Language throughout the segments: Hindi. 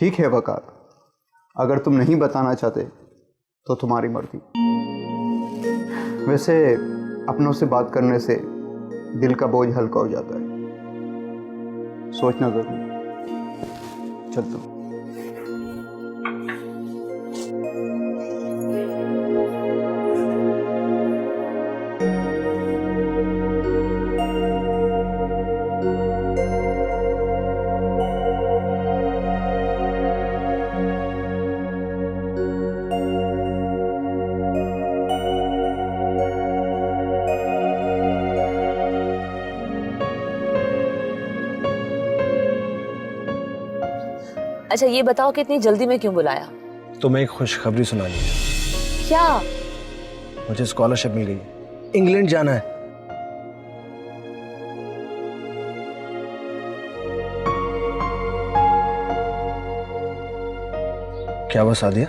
ठीक है वकार, अगर तुम नहीं बताना चाहते तो तुम्हारी मर्जी। वैसे अपनों से बात करने से दिल का बोझ हल्का हो जाता है, सोचना जरूर। चलता हूँ। अच्छा ये बताओ कि इतनी जल्दी में क्यों बुलाया? तुम्हें एक खुशखबरी सुनानी है। क्या? मुझे स्कॉलरशिप मिल गई, इंग्लैंड जाना है। क्या हुआ सादिया,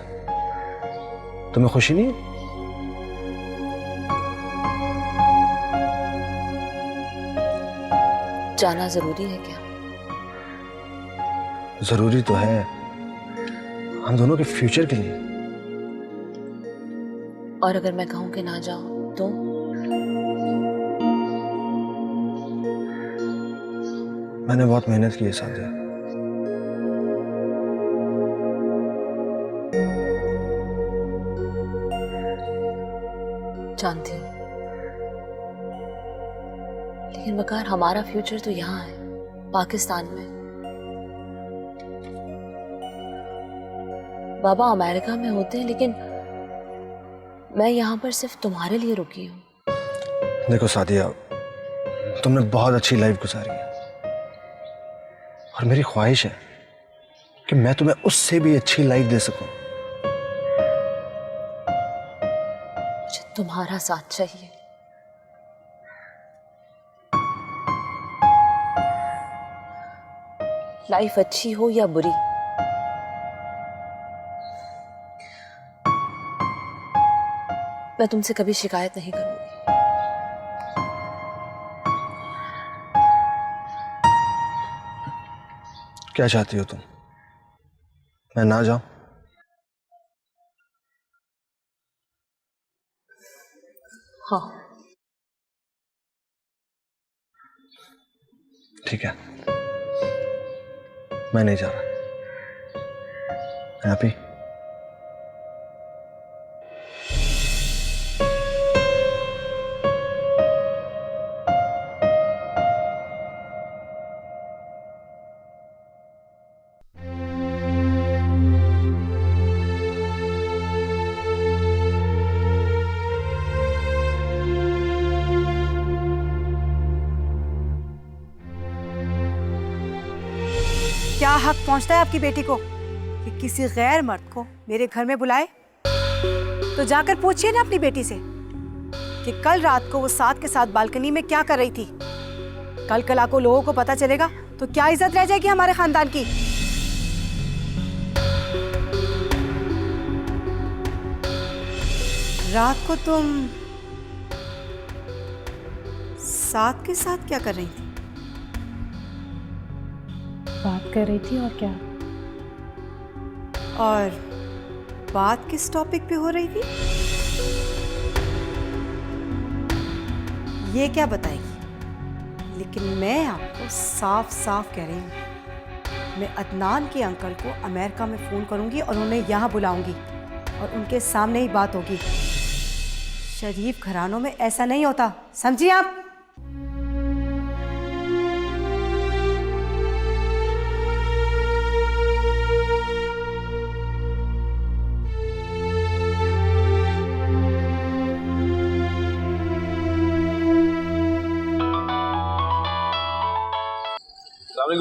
तुम्हें खुशी नहीं है? जाना जरूरी है क्या? जरूरी तो है, हम दोनों के फ्यूचर के लिए। और अगर मैं कहूं कि ना जाओ तो? मैंने बहुत मेहनत की है सादिया। जानती हूँ, लेकिन वकार हमारा फ्यूचर तो यहाँ है, पाकिस्तान में। बाबा अमेरिका में होते हैं, लेकिन मैं यहाँ पर सिर्फ तुम्हारे लिए रुकी हूँ। देखो सादिया, तुमने बहुत अच्छी लाइफ गुजारी है और मेरी ख्वाहिश है कि मैं तुम्हें उससे भी अच्छी लाइफ दे सकूं। मुझे तुम्हारा साथ चाहिए। लाइफ अच्छी हो या बुरी, मैं तुमसे कभी शिकायत नहीं करूंगी। क्या चाहती हो तुम, मैं ना जाऊं? हाँ। ठीक है, मैं नहीं जा रहा। हैप्पी? क्या हक पहुंचता है आपकी बेटी को कि किसी गैर मर्द को मेरे घर में बुलाए? तो जाकर पूछिए ना अपनी बेटी से कि कल रात को वो साथ के साथ बालकनी में क्या कर रही थी। कल को लोगों को पता चलेगा तो क्या इज्जत रह जाएगी हमारे खानदान की। रात को तुम साथ के साथ क्या कर रही थी? बात कर रही थी, और क्या? और बात किस टॉपिक पे हो रही थी ये क्या बताएगी? लेकिन मैं आपको साफ साफ कह रही हूँ, मैं अदनान के अंकल को अमेरिका में फ़ोन करूँगी और उन्हें यहाँ बुलाऊँगी और उनके सामने ही बात होगी। शरीफ घरानों में ऐसा नहीं होता, समझिए आप?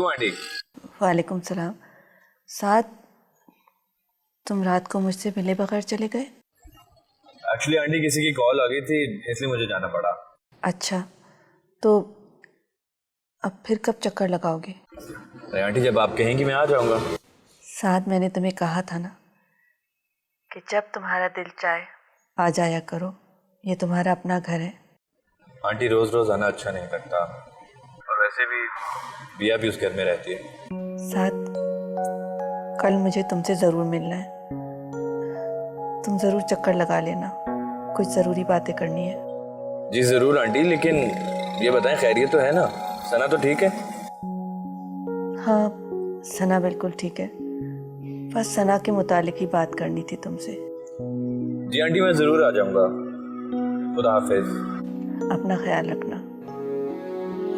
आंटी। वालेकुम सलाम। साथ तुम रात को मुझसे मिले बगैर चले गए? एक्चुअली आंटी किसी की कॉल आ गई थी, इसलिए मुझे जाना पड़ा। अच्छा, तो अब फिर कब चक्कर लगाओगे? अरे आंटी, जब आप कहेंगी मैं आ जाऊंगा। साथ मैंने तुम्हें कहा था ना कि जब तुम्हारा दिल चाहे आ जाया करो, ये तुम्हारा अपना घर है। आंटी रोज रोज आना अच्छा नहीं लगता, और वैसे भी बिया भी उस घर में रहती है। साथ कल मुझे तुमसे ज़रूर मिलना है। तुम ज़रूर चक्कर लगा लेना, कुछ ज़रूरी बातें करनी है। जी ज़रूर आंटी, लेकिन ये बताएं खैरियत तो है ना? सना तो ठीक है? हाँ, सना बिल्कुल ठीक है। बस सना के मुतालिक ही बात करनी थी तुमसे। जी आंटी, मैं ज़रूर आ जाऊँगा। खुदा हाफिज़। अपना ख्याल रखना।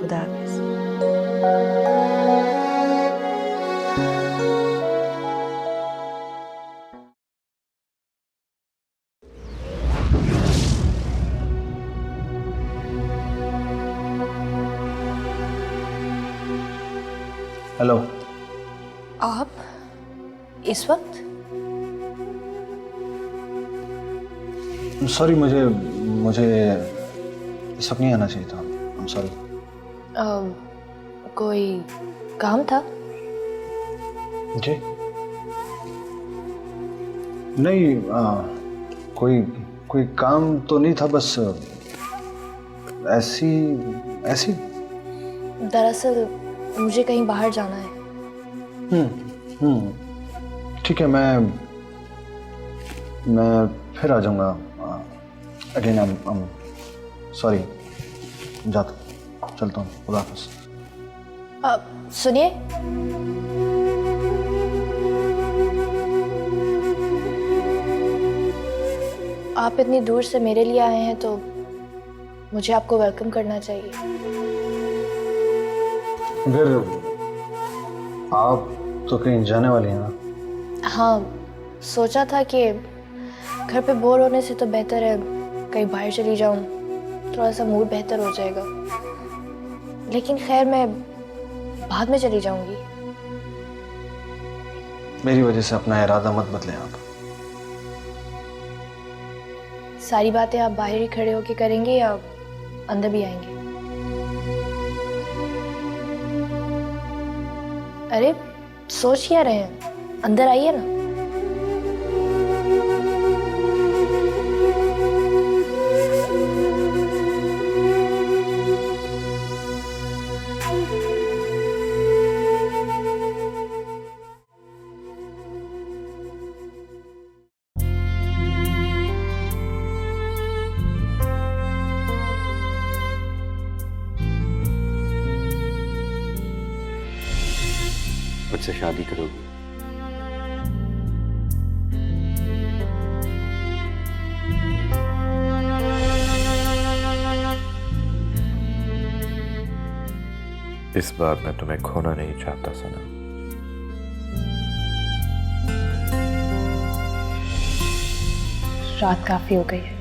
खुदा हाफिज़। हेलो। आप इस वक्त? सॉरी, मुझे मुझे इस वक्त नहीं आना चाहिए था। I am sorry. कोई काम था? जी नहीं, कोई कोई काम तो नहीं था, बस ऐसी ऐसी। दरअसल मुझे कहीं बाहर जाना है। ठीक है, मैं फिर आ जाऊंगा। Again I am sorry. चलता हूँ। खुदा हाफिज़। सुनिए, आप इतनी दूर से मेरे लिए आए हैं तो मुझे आपको वेलकम करना चाहिए। फिर आप तो कहीं जाने वाली हैं ना? हाँ, सोचा था कि घर पे बोर होने से तो बेहतर है कहीं बाहर चली जाऊं, थोड़ा सा मूड बेहतर हो जाएगा। लेकिन खैर, मैं बाद में चली जाऊंगी। मेरी वजह से अपना इरादा मत बदलें आप। सारी बातें आप बाहर ही खड़े होके करेंगे या अंदर भी आएंगे? अरे सोच क्या रहे हैं, अंदर आइए ना। मुझसे शादी करोगी? इस बार मैं तुम्हें खोना नहीं चाहता सना। रात काफी हो गई है।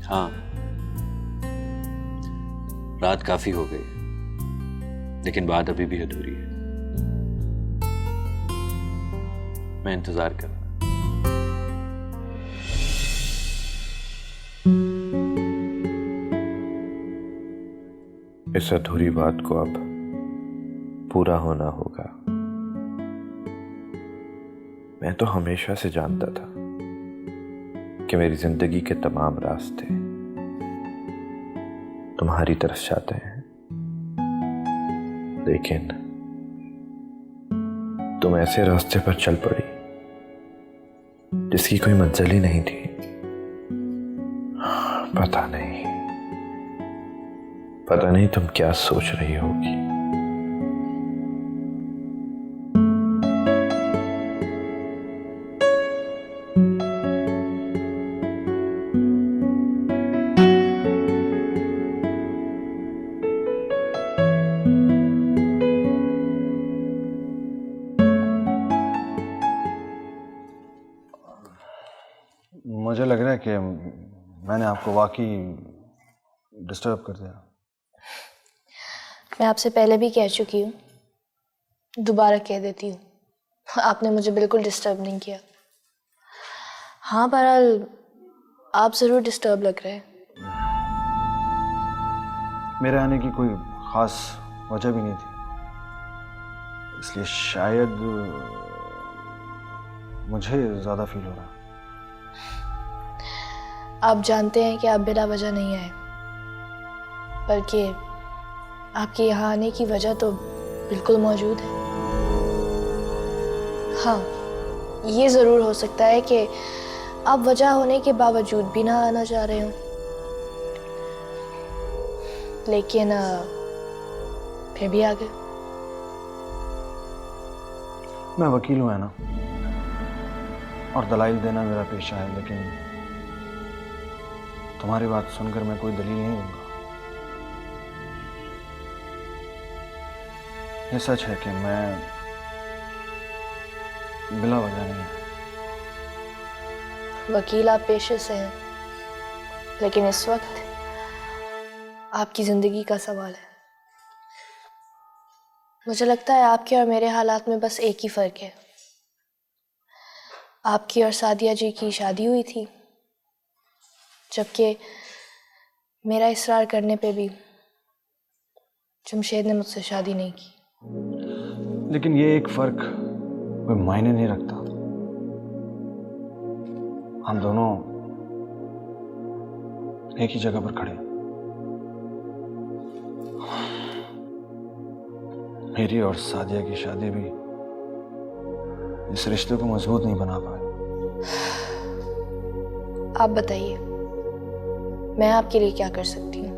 हाँ, रात काफी हो गई, लेकिन बात अभी भी अधूरी है। मैं इंतजार कर रहा हूं। इस अधूरी बात को अब पूरा होना होगा। मैं तो हमेशा से जानता था कि मेरी जिंदगी के तमाम रास्ते तुम्हारी तरफ जाते हैं, लेकिन तुम ऐसे रास्ते पर चल पड़ी जिसकी कोई मंजिल ही नहीं थी। पता नहीं तुम क्या सोच रही होगी। मुझे लग रहा है कि मैंने आपको वाकई डिस्टर्ब कर दिया। मैं आपसे पहले भी कह चुकी हूँ, दोबारा कह देती हूँ, आपने मुझे बिल्कुल डिस्टर्ब नहीं किया। हाँ, बहरहाल आप ज़रूर डिस्टर्ब लग रहे हैं। मेरे आने की कोई ख़ास वजह भी नहीं थी, इसलिए शायद मुझे ज़्यादा फील हो रहा। आप जानते हैं कि आप बिना वजह नहीं आए, बल्कि आपके यहाँ आने की वजह तो बिल्कुल मौजूद है। हाँ, ये ज़रूर हो सकता है कि आप वजह होने के बावजूद भी ना आना चाह रहे हो, लेकिन फिर भी आ गए। मैं वकील हूं है ना, और दलाइल देना मेरा पेशा है, लेकिन तुम्हारी बात सुनकर मैं कोई दलील नहीं दूंगा। ये सच है कि मैं बिला वजह नहीं है। वकील आप पेशे से हैं, लेकिन इस वक्त आपकी जिंदगी का सवाल है। मुझे लगता है आपके और मेरे हालात में बस एक ही फर्क है। आपकी और सादिया जी की शादी हुई थी, जबकि मेरा इसरार करने पे भी जमशेद ने मुझसे शादी नहीं की। लेकिन ये एक फर्क कोई मायने नहीं रखता। हम दोनों एक ही जगह पर खड़े हैं। मेरी और सादिया की शादी भी इस रिश्ते को मजबूत नहीं बना पाए। आप बताइए, मैं आपके लिए क्या कर सकती हूँ?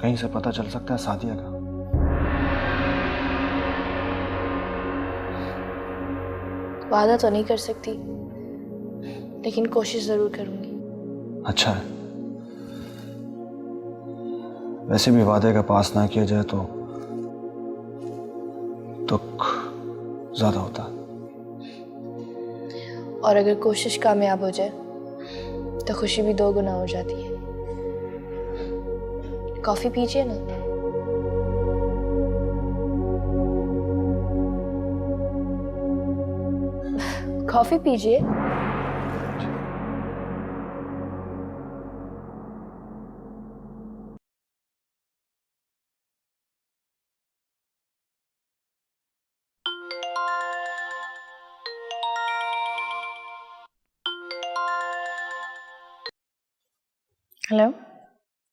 कहीं से पता चल सकता है सादिया का? वादा तो नहीं कर सकती, लेकिन कोशिश जरूर करूंगी। अच्छा है। वैसे भी वादे का पास ना किया जाए तो दुख ज्यादा होता है। और अगर कोशिश कामयाब हो जाए तो खुशी भी 2 गुना हो जाती है। कॉफी पीजिए ना। कॉफी पीजिए। Hello,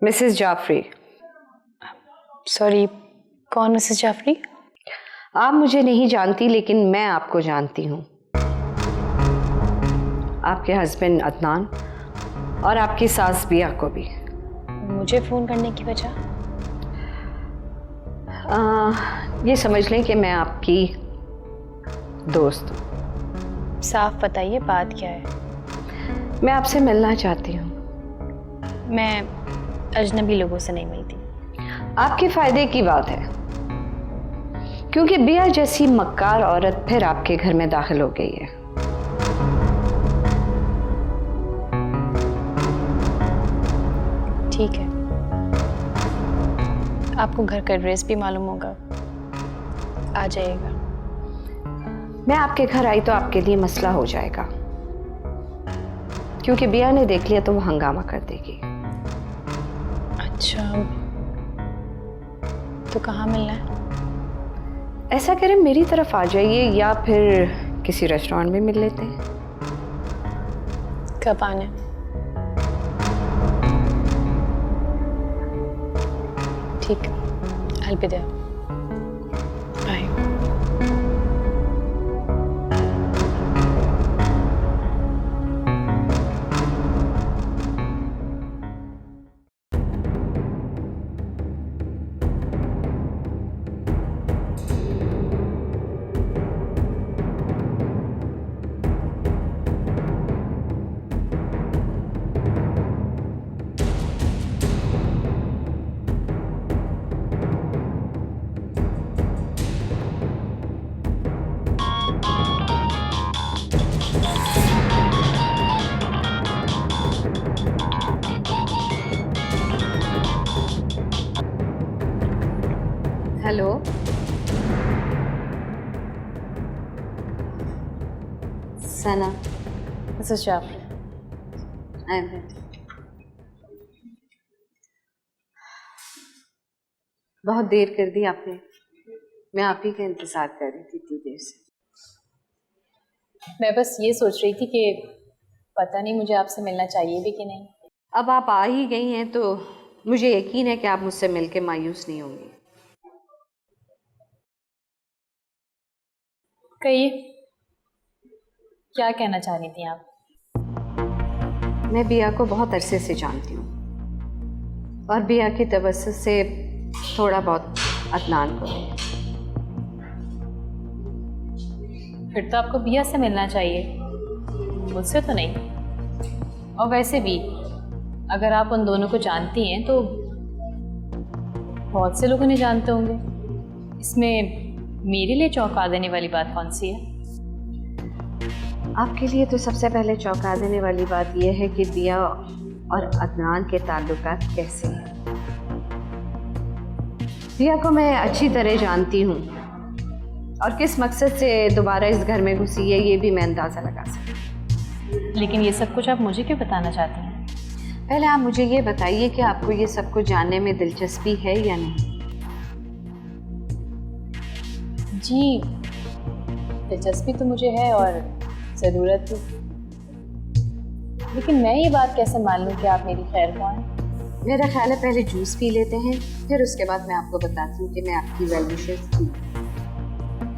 Mrs Jafri. सॉरी, कौन मिसेस जाफरी? आप मुझे नहीं जानती, लेकिन मैं आपको जानती हूँ। आपके हस्बैंड अदनान और आपकी सास बिया को भी। मुझे फ़ोन करने की वजह? ये समझ लें कि मैं आपकी दोस्त हूँ। साफ बताइए, बात क्या है? मैं आपसे मिलना चाहती हूँ। मैं अजनबी लोगों से नहीं मिलती। आपके फायदे की बात है, क्योंकि बिया जैसी मक्कार औरत फिर आपके घर में दाखिल हो गई है। ठीक है, आपको घर का एड्रेस भी मालूम होगा, आ जाइएगा। मैं आपके घर आई तो आपके लिए मसला हो जाएगा, क्योंकि बिया ने देख लिया तो वो हंगामा कर देगी। अच्छा, तो कहाँ मिलना है? ऐसा करें, मेरी तरफ आ जाइए, या फिर किसी रेस्टोरेंट में मिल लेते हैं। कब आना है? ठीक, I'll be there. Bye. Hello, Sana. Mrs Jafri. बहुत देर कर दी आपने। मैं आप ही का इंतजार कर रही थी इतनी देर से। मैं बस ये सोच रही थी कि पता नहीं मुझे आपसे मिलना चाहिए भी कि नहीं। अब आप आ ही गई हैं तो मुझे यकीन है कि आप मुझसे मिलके मायूस नहीं होंगी। कहिए, क्या कहना चाह रही थी आप? मैं बिया को बहुत अरसे से जानती हूँ और बिया की तवज्जुह से थोड़ा बहुत अदनान को है। फिर तो आपको बिया से मिलना चाहिए, मुझसे तो नहीं। और वैसे भी अगर आप उन दोनों को जानती हैं तो बहुत से लोग उन्हें जानते होंगे। इसमें मेरे लिए चौंका देने वाली बात कौन सी है? आपके लिए तो सबसे पहले चौंका देने वाली बात यह है कि बिया और अदनान के ताल्लुकात कैसे हैं। बिया को मैं अच्छी तरह जानती हूँ और किस मकसद से दोबारा इस घर में घुसी है ये भी मैं अंदाज़ा लगा सकती हूँ। लेकिन ये सब कुछ आप मुझे क्यों बताना चाहती हैं? पहले आप मुझे ये बताइए कि आपको ये सब कुछ जानने में दिलचस्पी है या नहीं। जी, दिलचस्पी तो मुझे है और ज़रूरत भी। लेकिन मैं ये बात कैसे मान लूँ कि आप मेरी खैर ख्वाह हैं? मेरा ख्याल है पहले जूस पी लेते हैं, फिर उसके बाद मैं आपको बताती हूँ कि मैं आपकी वेल विशेस थी।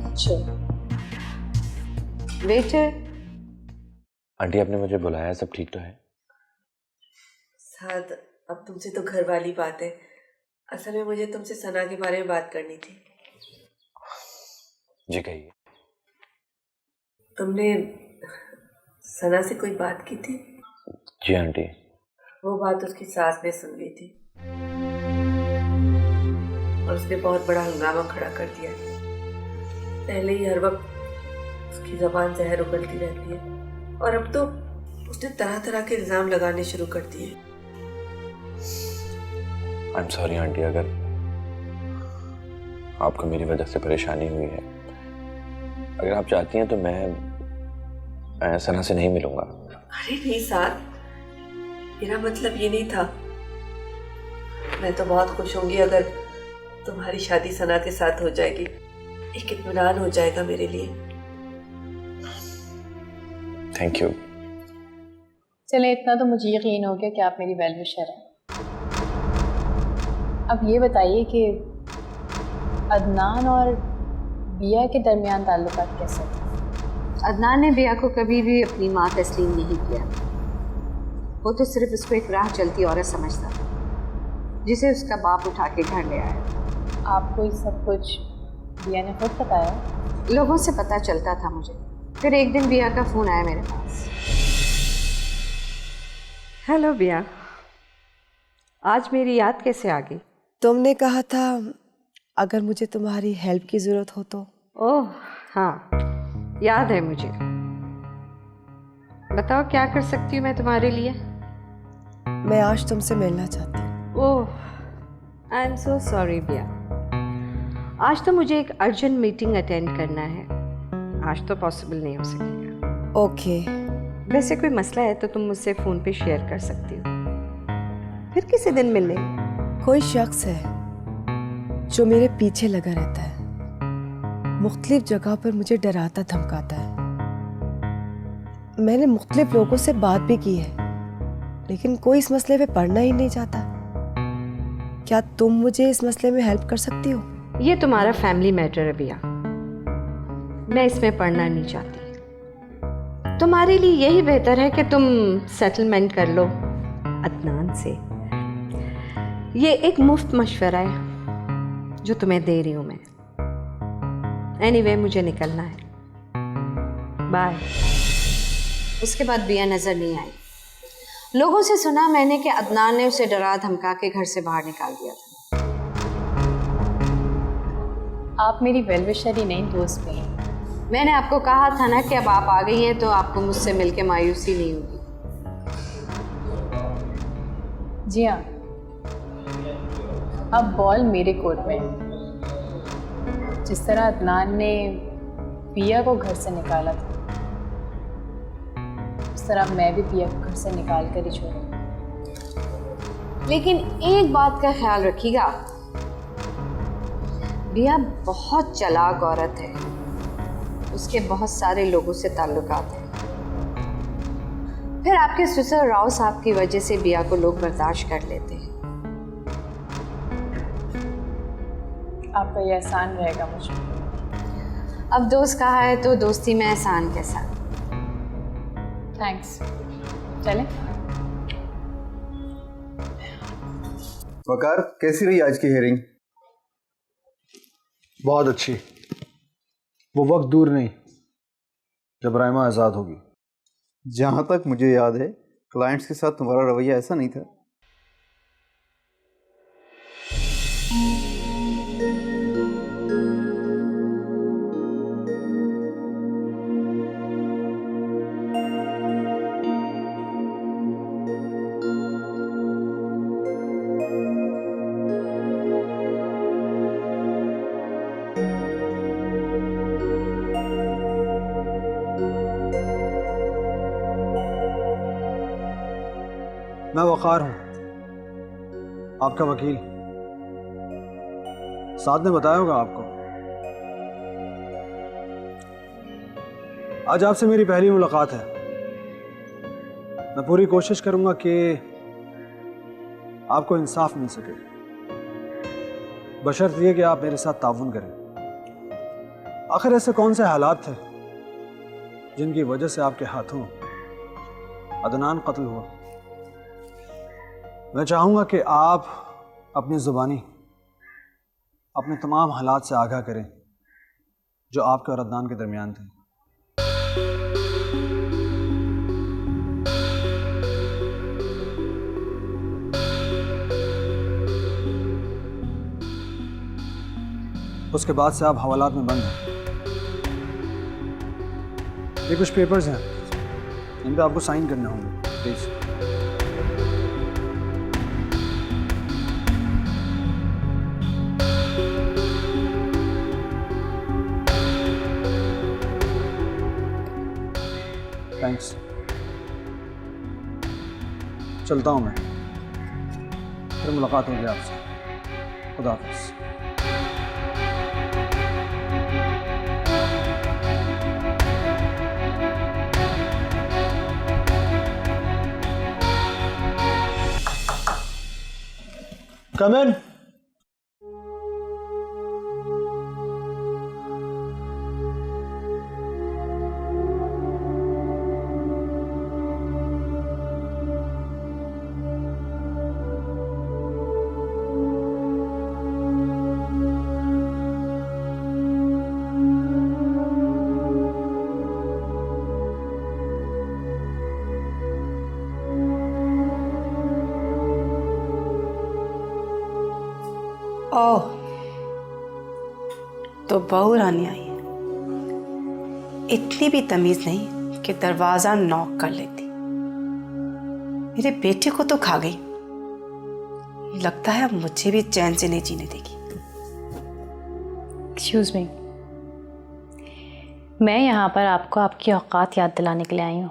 अच्छा, वेटर। आंटी, आपने मुझे बुलाया, सब ठीक तो है? साद, अब तुमसे तो घर वाली बात है। असल में मुझे तुमसे सना के बारे में बात करनी थी। जी कहिए। तुमने सना से कोई बात की थी? जी आंटी। वो बात उसकी सास ने सुन ली थी और उसने बहुत बड़ा हंगामा खड़ा कर दिया। पहले ही हर वक्त उसकी ज़बान जहर उगलती रहती है और अब तो उसने तरह तरह के इल्ज़ाम लगाने शुरू कर दिए। आई एम सॉरी आंटी, अगर आपको मेरी वजह से परेशानी हुई है। अगर आप चाहती हैं तो मैं सना से नहीं मिलूंगा। अरे नहीं साथ, मेरा मतलब ये नहीं था। मैं तो बहुत खुश होंगी अगर तुम्हारी शादी सना के साथ हो जाएगी। एक इत्मीनान हो जाएगा मेरे लिए। Thank you. चले, इतना तो मुझे यकीन हो गया कि आप मेरी वेल विशर हैं। अब ये बताइए कि अदनान और बिया के दरमियान ताल्लुकात कैसे थे? अदनान ने बिया को कभी भी अपनी माँ तस्लीम नहीं किया। वो तो सिर्फ उसको एक राह चलती औरत समझता था जिसे उसका बाप उठा के घर ले आया। आपको ये सब कुछ बिया ने खुद बताया? लोगों से पता चलता था मुझे। फिर एक दिन बिया का फ़ोन आया मेरे पास। हेलो बिया, आज मेरी याद कैसे आ गई? तुमने कहा था अगर मुझे तुम्हारी हेल्प की ज़रूरत हो तो। ओह हाँ, याद है मुझे। बताओ क्या कर सकती हूँ मैं तुम्हारे लिए? मैं आज तुमसे मिलना चाहती हूँ। ओह, आई एम सो सॉरी बिया। आज तो मुझे एक अर्जेंट मीटिंग अटेंड करना है। आज तो पॉसिबल नहीं हो सकेगा। ओके। वैसे कोई मसला है तो तुम मुझसे फ़ोन पे शेयर कर सकती हो। फिर किसी दिन मिलने। कोई शख्स है जो मेरे पीछे लगा रहता है, मुख्तलिफ जगह पर मुझे डराता धमकाता है। मैंने मुख्तलिफ लोगों से बात भी की है लेकिन कोई इस मसले पे पढ़ना ही नहीं चाहता। क्या तुम मुझे इस मसले में हेल्प कर सकती हो? ये तुम्हारा फैमिली मैटर है बिया, मैं इसमें पढ़ना नहीं चाहती। तुम्हारे लिए यही बेहतर है कि तुम सेटलमेंट कर लो अदनान से। ये एक मुफ्त मशवरा है जो तुम्हें दे रही हूँ मैं। एनीवे, मुझे निकलना है। बाय। उसके बाद बिया नजर नहीं आई। लोगों से सुना मैंने कि अदनान ने उसे डरा धमका के घर से बाहर निकाल दिया था। आप मेरी वेल विशर ही नहीं, दोस्त भी हैं। मैंने आपको कहा था ना कि अब आप आ गई हैं तो आपको मुझसे मिलके मायूसी नहीं होगी। जी हाँ, अब बॉल मेरे कोर्ट में है। जिस तरह अदनान ने पिया को घर से निकाला था उस तरह मैं भी पिया को घर से निकाल कर ही छोड़ूंगी। लेकिन एक बात का ख्याल रखिएगा, बिया बहुत चालाक औरत है। उसके बहुत सारे लोगों से ताल्लुकात हैं। फिर आपके ससुर राव साहब की वजह से बिया को लोग बर्दाश्त कर लेते हैं। आपका ये एहसान रहेगा मुझ पर। अब दोस्त कहा है तो दोस्ती में एहसान के साथ। थैंक्स। चलें? वकार, कैसी रही आज की हियरिंग? बहुत अच्छी। वो वक्त दूर नहीं जब राइमा आज़ाद होगी। जहां तक मुझे याद है क्लाइंट्स के साथ तुम्हारा रवैया ऐसा नहीं था। मैं वकार हूं, आपका वकील। साद ने बताया होगा आपको। आज आपसे मेरी पहली मुलाकात है। मैं पूरी कोशिश करूंगा कि आपको इंसाफ मिल सके, बशर्त ये कि आप मेरे साथ ताउन करें। आखिर ऐसे कौन से हालात थे जिनकी वजह से आपके हाथों अदनान कत्ल हुआ? मैं चाहूंगा कि आप अपनी ज़ुबानी अपने तमाम हालात से आगाह करें जो आपके और अदनान के दरमियान थे। उसके बाद से आप हवालात में बंद हैं। ये कुछ पेपर्स हैं, इन पे आपको साइन करने होंगे, प्लीज़। थैंक्स। चलता हूँ मैं, फिर मुलाकात होगी आपसे। खुदा हाफिज़। Come in. ओह, तो बहू रानी आई है। इतनी भी तमीज नहीं कि दरवाजा नॉक कर लेती। मेरे बेटे को तो खा गई। लगता है अब मुझे भी चैन से नहीं जीने देगी। एक्सक्यूज मी, मैं यहाँ पर आपको आपकी औकात याद दिलाने के लिए आई हूँ।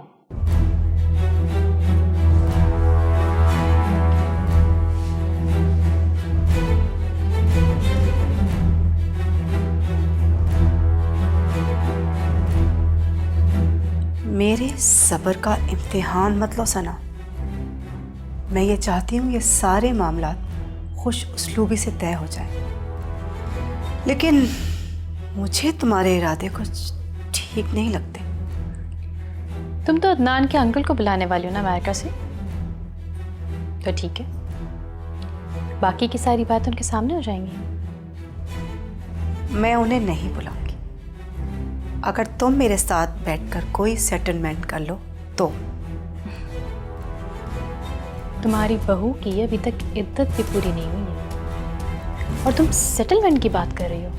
मेरे सब्र का इम्तिहान मत लो सना। मैं ये चाहती हूँ ये सारे मामला खुश उसलूबी से तय हो जाए, लेकिन मुझे तुम्हारे इरादे कुछ ठीक नहीं लगते। तुम तो अदनान के अंकल को बुलाने वाली हो ना अमेरिका से, तो ठीक है, बाकी की सारी बातें उनके सामने हो जाएंगी। मैं उन्हें नहीं बुलाऊंगी। अगर तुम मेरे साथ बैठकर कोई सेटलमेंट कर लो तो। तुम्हारी बहू की अभी तक इद्दत भी पूरी नहीं हुई है और तुम सेटलमेंट की बात कर रही हो।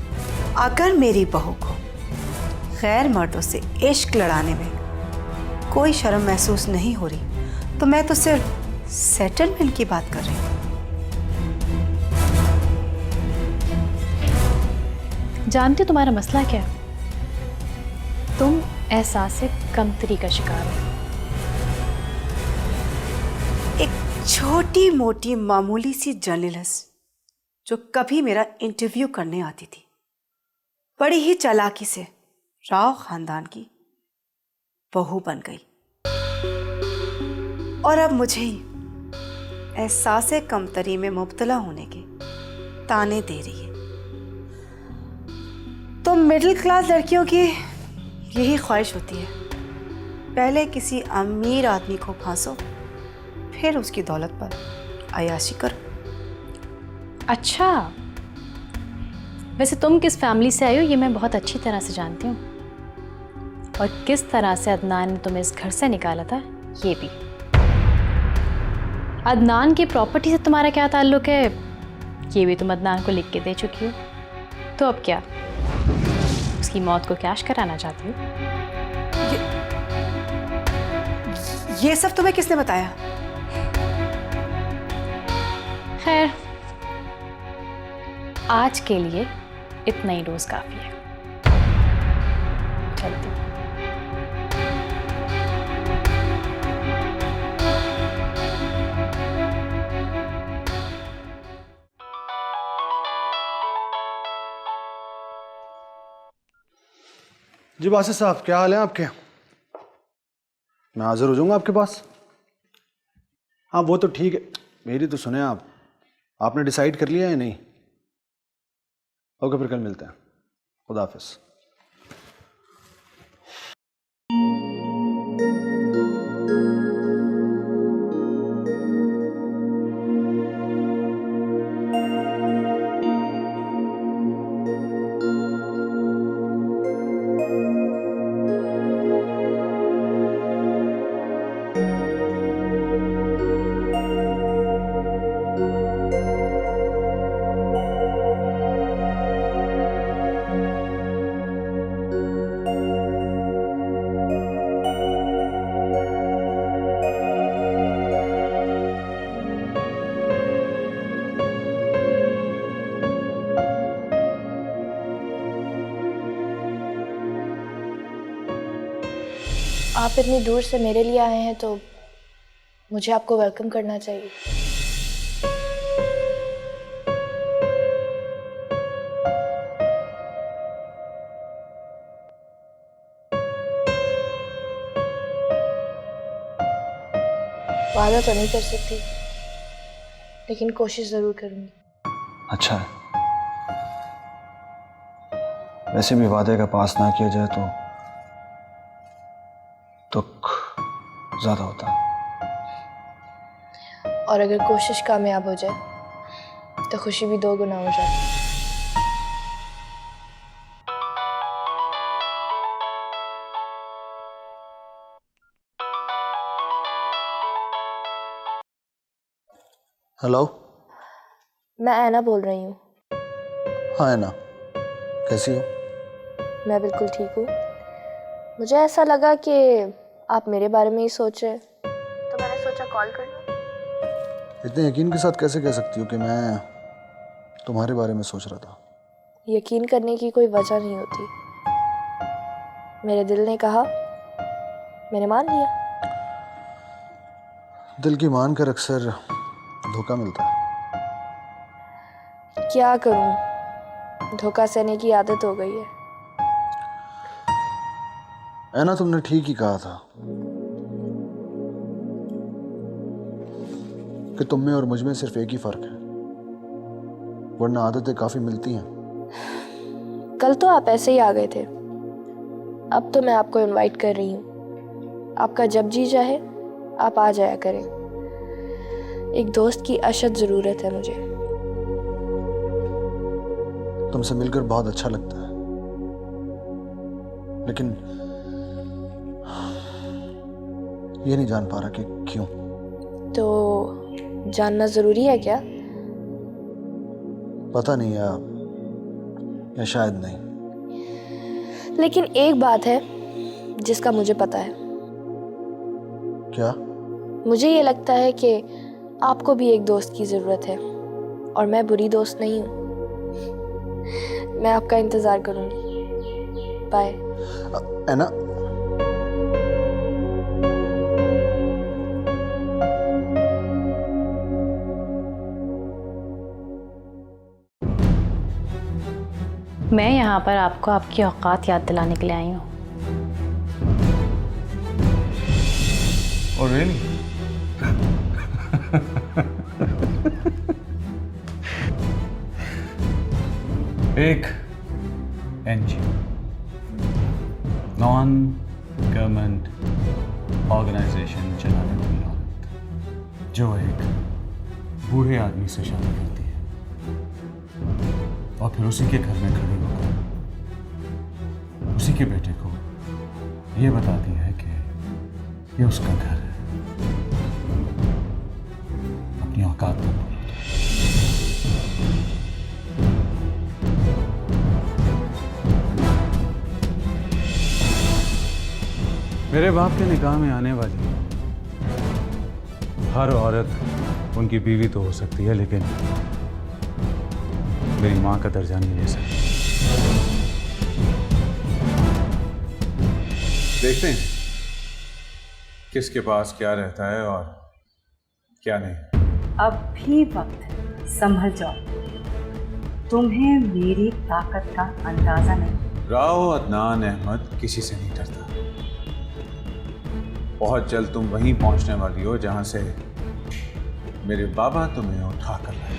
अगर मेरी बहू को गैर मर्दों से इश्क लड़ाने में कोई शर्म महसूस नहीं हो रही तो मैं तो सिर्फ सेटलमेंट की बात कर रही हूँ। जानती हो तुम्हारा मसला क्या है? तुम एहसास कमतरी का शिकार हो। एक छोटी मोटी मामूली सी जर्नलिस्ट जो कभी मेरा इंटरव्यू करने आती थी, बड़ी ही चालाकी से राव खानदान की बहू बन गई और अब मुझे ही एहसास कमतरी में मुब्तला होने के ताने दे रही है। तो मिडिल क्लास लड़कियों की यही ख्वाहिश होती है पहले किसी अमीर आदमी को फांसो, फिर उसकी दौलत पर अय्याशी करो। अच्छा, वैसे तुम किस फैमिली से आई हो ये मैं बहुत अच्छी तरह से जानती हूँ, और किस तरह से अदनान ने तुम्हें इस घर से निकाला था ये भी। अदनान की प्रॉपर्टी से तुम्हारा क्या ताल्लुक है ये भी तुम अदनान को लिख के दे चुकी हो, तो अब क्या उसकी मौत को कैश कराना चाहती हो? ये सब तुम्हें किसने बताया? खैर, आज के लिए इतना ही डोज काफी है। चलती हूँ। जी बासित साहब, क्या हाल है आपके? मैं हाजिर हो जाऊंगा आपके पास। हाँ वो तो ठीक है, मेरी तो सुने आप। आपने डिसाइड कर लिया है या नहीं? ओके, फिर कल मिलते हैं। खुदा हाफिज। आप इतनी दूर से मेरे लिए आए हैं तो मुझे आपको वेलकम करना चाहिए। वादा तो नहीं कर सकती, लेकिन कोशिश जरूर करूंगी। अच्छा है, वैसे भी वादे का पास ना किया जाए तो दुख ज्यादा होता है, और अगर कोशिश कामयाब हो जाए तो खुशी भी 2 गुना हो जाती है। हेलो, मैं ऐना बोल रही हूँ। हाँ ऐना, कैसी हो? मैं बिल्कुल ठीक हूँ। मुझे ऐसा लगा कि आप मेरे बारे में ही सोच रहे, तो मैंने सोचा कॉल कर लूं। इतने यकीन के साथ कैसे कह सकती हो कि मैं तुम्हारे बारे में सोच रहा था? यकीन करने की कोई वजह नहीं होती। मेरे दिल ने कहा, मैंने मान लिया। दिल की मान कर अक्सर धोखा मिलता है। क्या करूं, धोखा सहने की आदत हो गई है। ऐना, तुमने ठीक ही कहा था कि तुम में और मुझ में सिर्फ एक ही फर्क है, वरना आदतें काफी मिलती हैं। कल तो आप ऐसे ही आ गए थे, अब तो मैं आपको इनवाइट कर रही हूँ। आपका जब जी चाहे आप आ जाया करें। एक दोस्त की अशद जरूरत है मुझे। तुमसे मिलकर बहुत अच्छा लगता है, लेकिन ये नहीं जान पा रहा कि क्यों। तो जानना जरूरी है क्या? पता नहीं, या शायद नहीं। लेकिन एक बात है जिसका मुझे पता है। क्या? मुझे ये लगता है कि आपको भी एक दोस्त की जरूरत है, और मैं बुरी दोस्त नहीं हूँ। मैं आपका इंतजार करूंगी। बाय। ऐना, मैं यहाँ पर आपको आपकी औकात याद दिलाने के लिए आई हूँ। Oh, really? एक NGO, नॉन गवर्नमेंट ऑर्गेनाइजेशन चलाने वाली औरत जो एक बूढ़े आदमी से शादी करती है और फिर उसी के घर में खड़ी होकर उसी के बेटे को ये बताती है कि ये उसका घर है, अपनी औकात पर बोलो। मेरे बाप के निकाह में आने वाली हर औरत उनकी बीवी तो हो सकती है, लेकिन मेरी माँ का दर्जा नहीं ले सकती। देखते हैं किसके पास क्या रहता है और क्या नहीं। अब भी वक्त है, संभल जाओ। तुम्हें मेरी ताकत का अंदाजा नहीं। राव अदनान अहमद किसी से नहीं डरता। बहुत जल्द तुम वहीं पहुंचने वाली हो जहां से मेरे बाबा तुम्हें उठा कर लाए।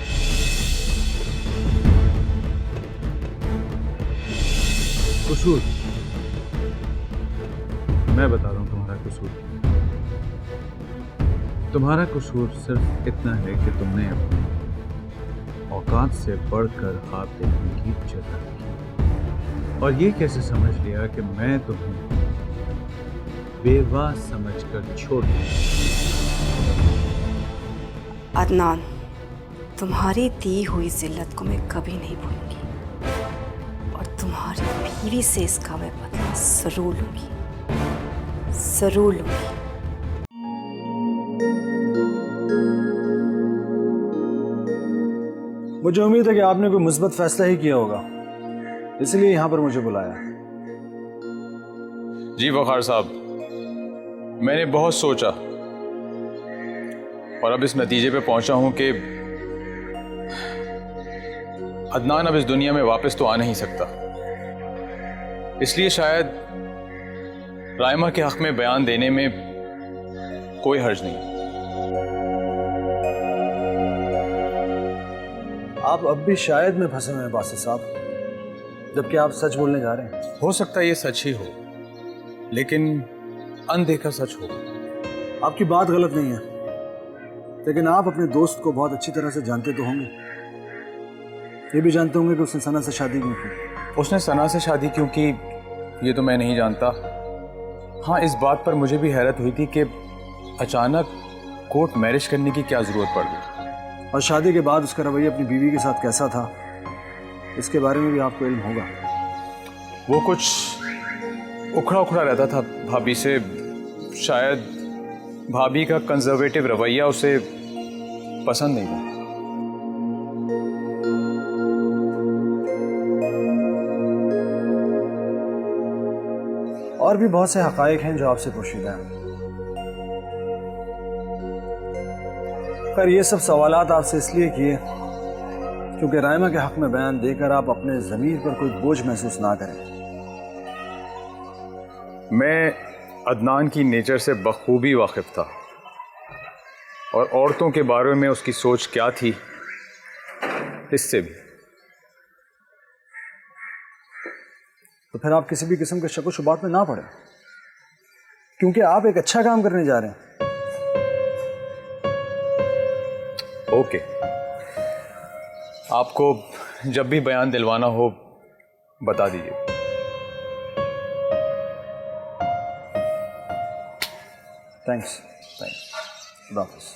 कसूर मैं बता रहा हूं तुम्हारा कसूर। तुम्हारा कसूर सिर्फ इतना है कि तुमने अपनी औकात से बढ़कर ख्वाब देखने की जगह की और ये कैसे समझ लिया कि मैं तुम्हें बेवा समझकर छोड़ दूं। अदनान, तुम्हारी दी हुई जिल्लत को मैं कभी नहीं भूलूंगी और तुम्हारी बीवी से इसका मैं बदला जरूर लूंगी, जरूर लूंगी। मुझे उम्मीद है कि आपने कोई मुस्बत फैसला ही किया होगा, इसलिए यहाँ पर मुझे बुलाया। जी वखार साहब, मैंने बहुत सोचा और अब इस नतीजे पे पहुंचा हूं कि अदनान अब इस दुनिया में वापस तो आ नहीं सकता, इसलिए शायद राइमा के हक में बयान देने में कोई हर्ज नहीं। आप अब भी शायद में फंसे हुए हैं बासित साहब, जबकि आप सच बोलने जा रहे हैं। हो सकता है ये सच ही हो, लेकिन अनदेखा सच हो। आपकी बात गलत नहीं है, लेकिन आप अपने दोस्त को बहुत अच्छी तरह से जानते तो होंगे। ये भी जानते होंगे कि उसने सना से शादी क्यों की। उसने सना से शादी क्यों की ये तो मैं नहीं जानता। हाँ, इस बात पर मुझे भी हैरत हुई थी कि अचानक कोर्ट मैरिज करने की क्या ज़रूरत पड़ गई, और शादी के बाद उसका रवैया अपनी बीवी के साथ कैसा था, इसके बारे में भी आपको इल्म होगा। वो कुछ उखड़ा उखड़ा रहता था भाभी से। शायद भाभी का कंजर्वेटिव रवैया उसे पसंद नहीं था। और भी बहुत से हकायक हैं जो आपसे पोशीदा हैं। पर ये सब सवालात आपसे इसलिए किए क्योंकि राइमा के हक में बयान देकर आप अपने ज़मीर पर कोई बोझ महसूस ना करें। मैं अदनान की नेचर से बखूबी वाकिफ था और औरतों के बारे में उसकी सोच क्या थी इससे भी। तो फिर आप किसी भी किस्म के शक व शुबात में ना पड़े, क्योंकि आप एक अच्छा काम करने जा रहे हैं। ओके, आपको जब भी बयान दिलवाना हो बता दीजिए। थैंक्स। खुदा हाफिज़।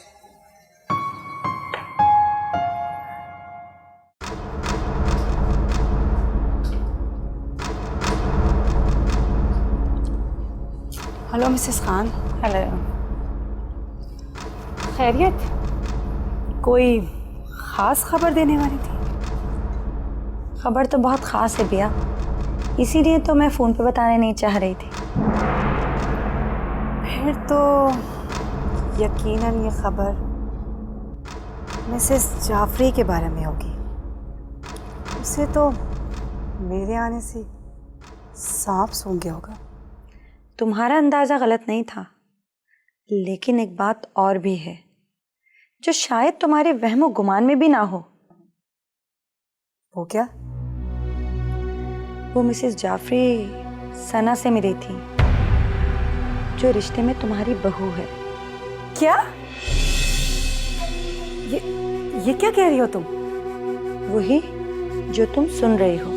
Hello Mrs Khan. हेलो। खैरियत? कोई ख़ास खबर देने वाली थी? खबर तो बहुत ख़ास है बिया, इसीलिए तो मैं फ़ोन पे बताने नहीं चाह रही थी। फिर तो यकीनन ये खबर मिसेस जाफरी के बारे में होगी। उसे तो मेरे आने से सांप सूंघ गया होगा। तुम्हारा अंदाज़ा गलत नहीं था, लेकिन एक बात और भी है जो शायद तुम्हारे वहमो गुमान में भी ना हो। वो क्या? वो मिसेस जाफरी सना से मिली थी जो रिश्ते में तुम्हारी बहू है। क्या? ये क्या कह रही हो तुम? वही जो तुम सुन रही हो।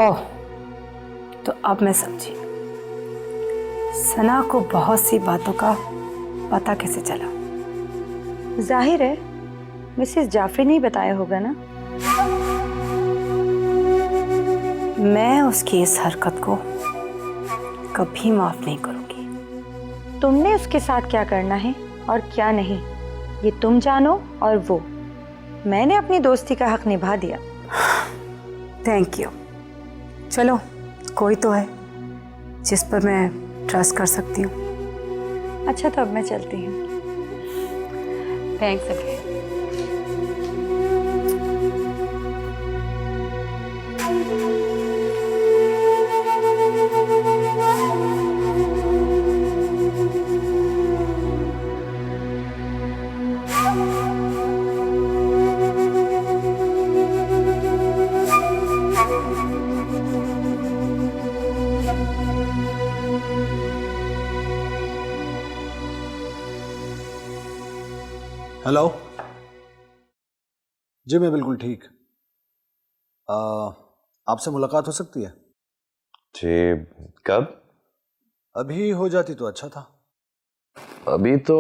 ओह, तो अब मैं समझी। सना को बहुत सी बातों का पता कैसे चला? जाहिर है मिसेस जाफरी ने ही बताया होगा ना। मैं उसकी इस हरकत को कभी माफ नहीं करूंगी। तुमने उसके साथ क्या करना है और क्या नहीं, ये तुम जानो, और वो मैंने अपनी दोस्ती का हक निभा दिया। Thank you. चलो, कोई तो है जिस पर मैं ट्रस्ट कर सकती हूँ। अच्छा, तो अब मैं चलती हूँ। Thanks again. हेलो जी, मैं बिल्कुल ठीक। आपसे मुलाकात हो सकती है? जी, कब? अभी हो जाती तो अच्छा था। अभी तो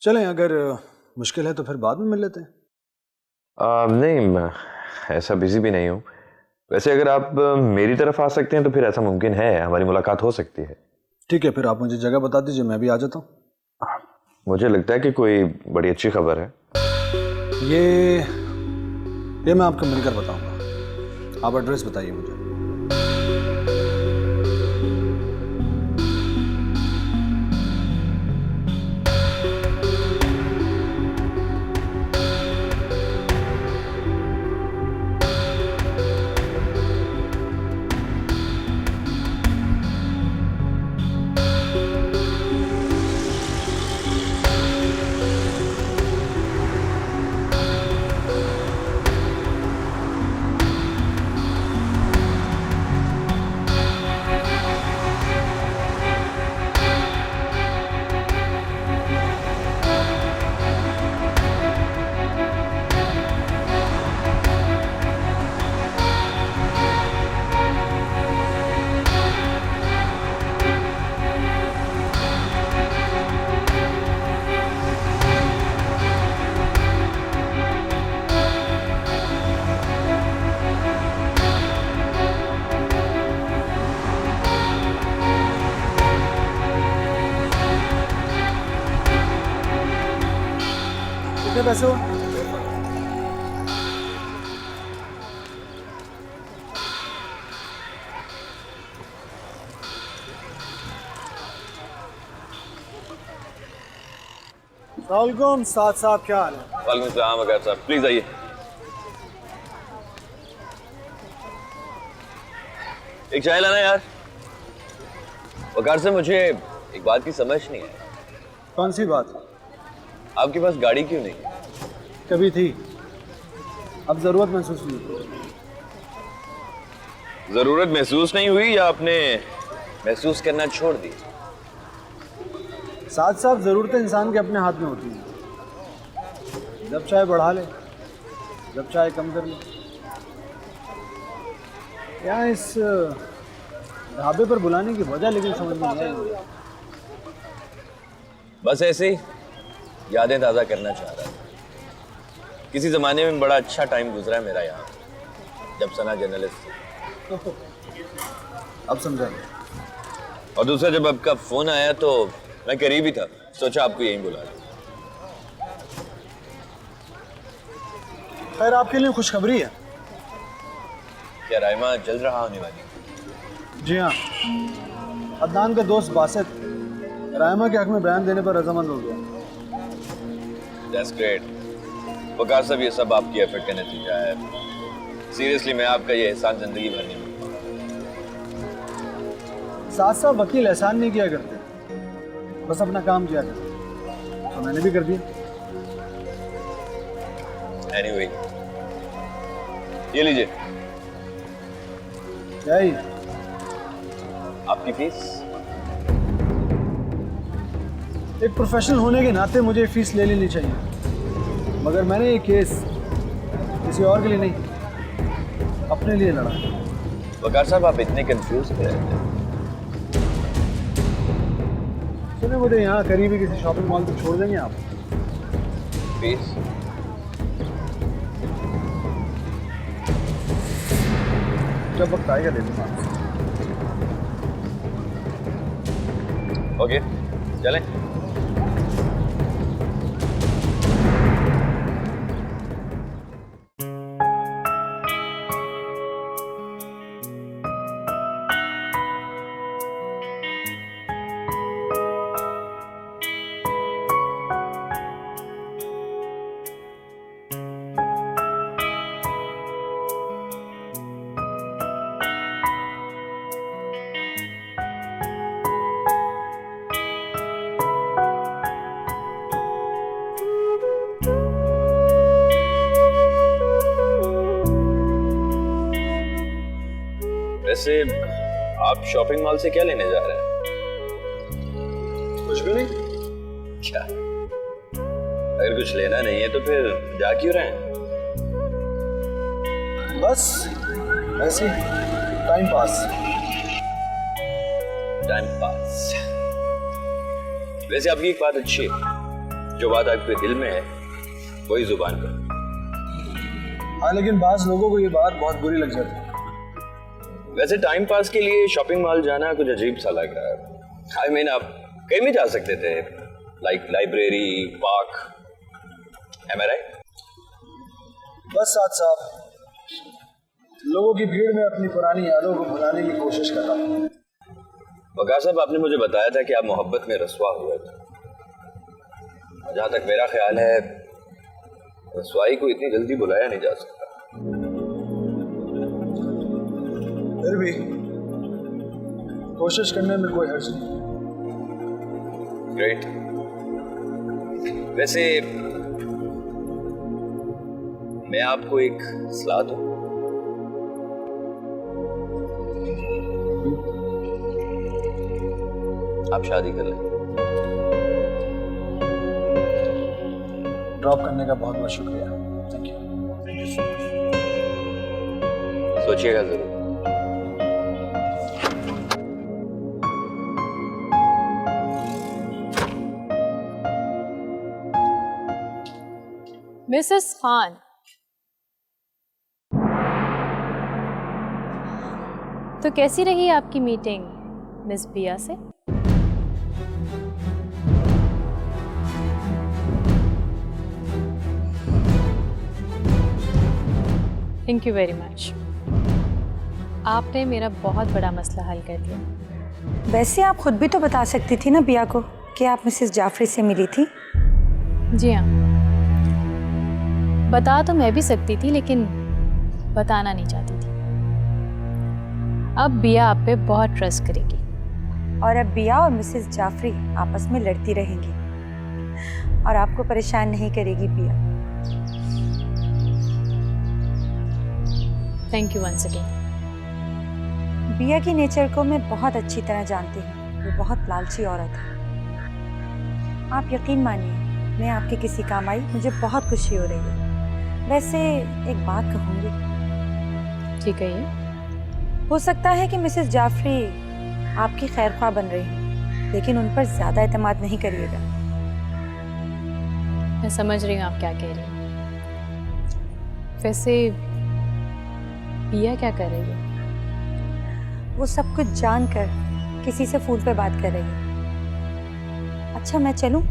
चलें, अगर मुश्किल है तो फिर बाद में मिल लेते हैं। नहीं, मैं ऐसा बिजी भी नहीं हूँ। वैसे अगर आप मेरी तरफ आ सकते हैं तो फिर ऐसा मुमकिन है, हमारी मुलाकात हो सकती है। ठीक है, फिर आप मुझे जगह बता दीजिए, मैं भी आ जाता हूँ। मुझे लगता है कि कोई बड़ी अच्छी खबर है। ये मैं आपको मिलकर बताऊंगा। आप एड्रेस बताइए मुझे। कितने पैसे हो? वालेकुम साहब, क्या हाल है? वालेकुम सलाम वगैरह साहब, प्लीज आइए। एक चाय लाना यार। वकार से मुझे एक बात की समझ नहीं है। कौन सी बात? आपके पास गाड़ी क्यों नहीं है? कभी थी, अब जरूरत महसूस नहीं। जरूरत महसूस नहीं हुई या आपने महसूस करना छोड़ दी? साथ जरूरतें इंसान के अपने हाथ में होती हैं। जब चाहे बढ़ा ले, जब चाहे कम कर ले। क्या इस ढाबे पर बुलाने की वजह लेकिन समझ में नहीं आई। बस ऐसे ही यादें ताज़ा करना चाह रहा था। किसी ज़माने में बड़ा अच्छा टाइम गुजरा है मेरा यहाँ, जब सना जर्नलिस्ट थी। अब समझा। और दूसरा, जब आपका फ़ोन आया तो मैं करीब ही था, सोचा आपको यहीं बुला लूं। खैर, आपके लिए खुशखबरी है। क्या राइमा जल्द रहा होने वाली? जी हाँ, अदनान का दोस्त बासित राइमा के हक में बयान देने पर रजामंद हो गया। That's great। वकार साहब, ये सब आपकी एफर्ट का नतीजा है। सीरियसली, मैं आपका ये एहसान जिंदगी भर नहीं भूल पाऊंगा। साथ वकील एहसान नहीं किया करते, बस अपना काम किया करते, तो मैंने भी कर दिया। Anyway, ये लीजिए। क्या ही? आपकी फीस? एक प्रोफेशनल होने के नाते मुझे फीस ले लेनी चाहिए, मगर मैंने ये केस किसी और के लिए नहीं, अपने लिए लड़ा। वकार साहब, आप इतने कंफ्यूज क्यों रहते हैं? सुने, मुझे यहाँ करीबी किसी शॉपिंग मॉल पे छोड़ देंगे आप? फीस? जब वक्त आएगा ले लूँगा। ओके, चलें। वैसे आप शॉपिंग मॉल से क्या लेने जा रहे हैं? कुछ भी नहीं। क्या? अगर कुछ लेना नहीं है तो फिर जा क्यों रहे हैं? बस ऐसे टाइम पास। Time pass. वैसे आपकी एक बात अच्छी है, जो बात आपके दिल में है वही जुबान पर। हाँ, लेकिन बाज लोगों को ये बात बहुत बुरी लग जाती है। वैसे टाइम पास के लिए शॉपिंग मॉल जाना कुछ अजीब सा लग रहा है। आई मीन, आप कहीं भी जा सकते थे, लाइक लाइब्रेरी, पार्क। एम आई राइट? बस साथ साथ लोगों की भीड़ में अपनी पुरानी यादों को भुलाने की कोशिश कर रहा हूँ। वकार साहब, आपने मुझे बताया था कि आप मोहब्बत में रसवा हुए थे। जहाँ तक मेरा ख्याल है, रसवाई को इतनी जल्दी बुलाया नहीं जा सकता। फिर भी कोशिश करने में कोई हर्ज नहीं। ग्रेट। वैसे मैं आपको एक सलाह दूं। आप शादी कर लें। ड्रॉप करने का बहुत बहुत शुक्रिया। Thank you. Thank you so much. सोचिएगा जरूर। मिसेस खान, तो कैसी रही आपकी मीटिंग मिस बिया से? Thank you very much. आपने मेरा बहुत बड़ा मसला हल कर दिया। वैसे आप खुद भी तो बता सकती थी ना बिया को कि आप मिसेस जाफरी से मिली थी। जी हाँ, बता तो मैं भी सकती थी, लेकिन बताना नहीं चाहती थी। अब बिया आप पे बहुत ट्रस्ट करेगी। और अब बिया और मिसेस जाफरी आपस में लड़ती रहेंगी और आपको परेशान नहीं करेगी Bia. Thank you once again. Bia की नेचर को मैं बहुत अच्छी तरह जानती हूँ। वो बहुत लालची औरत है। आप यकीन मानिए, मैं आपके किसी काम आई, मुझे बहुत खुशी हो रही है। वैसे एक बात कहूँगी। ठीक है, ये हो सकता है कि मिसेस जाफरी आपकी खैरख्वाह बन रही हैं, लेकिन उन पर ज़्यादा एतमाद नहीं करिएगा। मैं समझ रही हूँ आप क्या कह रही हैं। वैसे बिया क्या कर रही है? वो सब कुछ जानकर किसी से फ़ोन पे बात कर रही है। अच्छा, मैं चलूँ?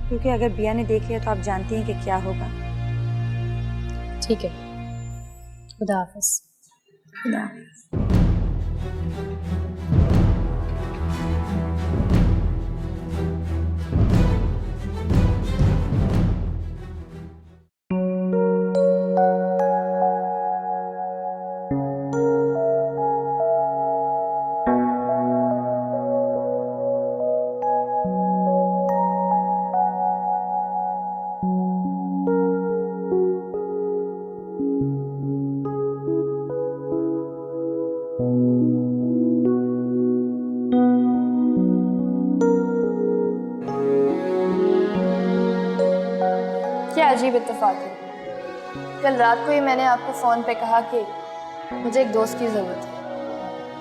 क्योंकि अगर बिया ने देख लिया तो आप जानती हैं कि क्या होगा। ठीक है, खुदा हाफिज़। खुदा हाफिज़। अजीब इत्तेफाक है। कल रात को ही मैंने आपको फ़ोन पे कहा कि मुझे एक दोस्त की ज़रूरत है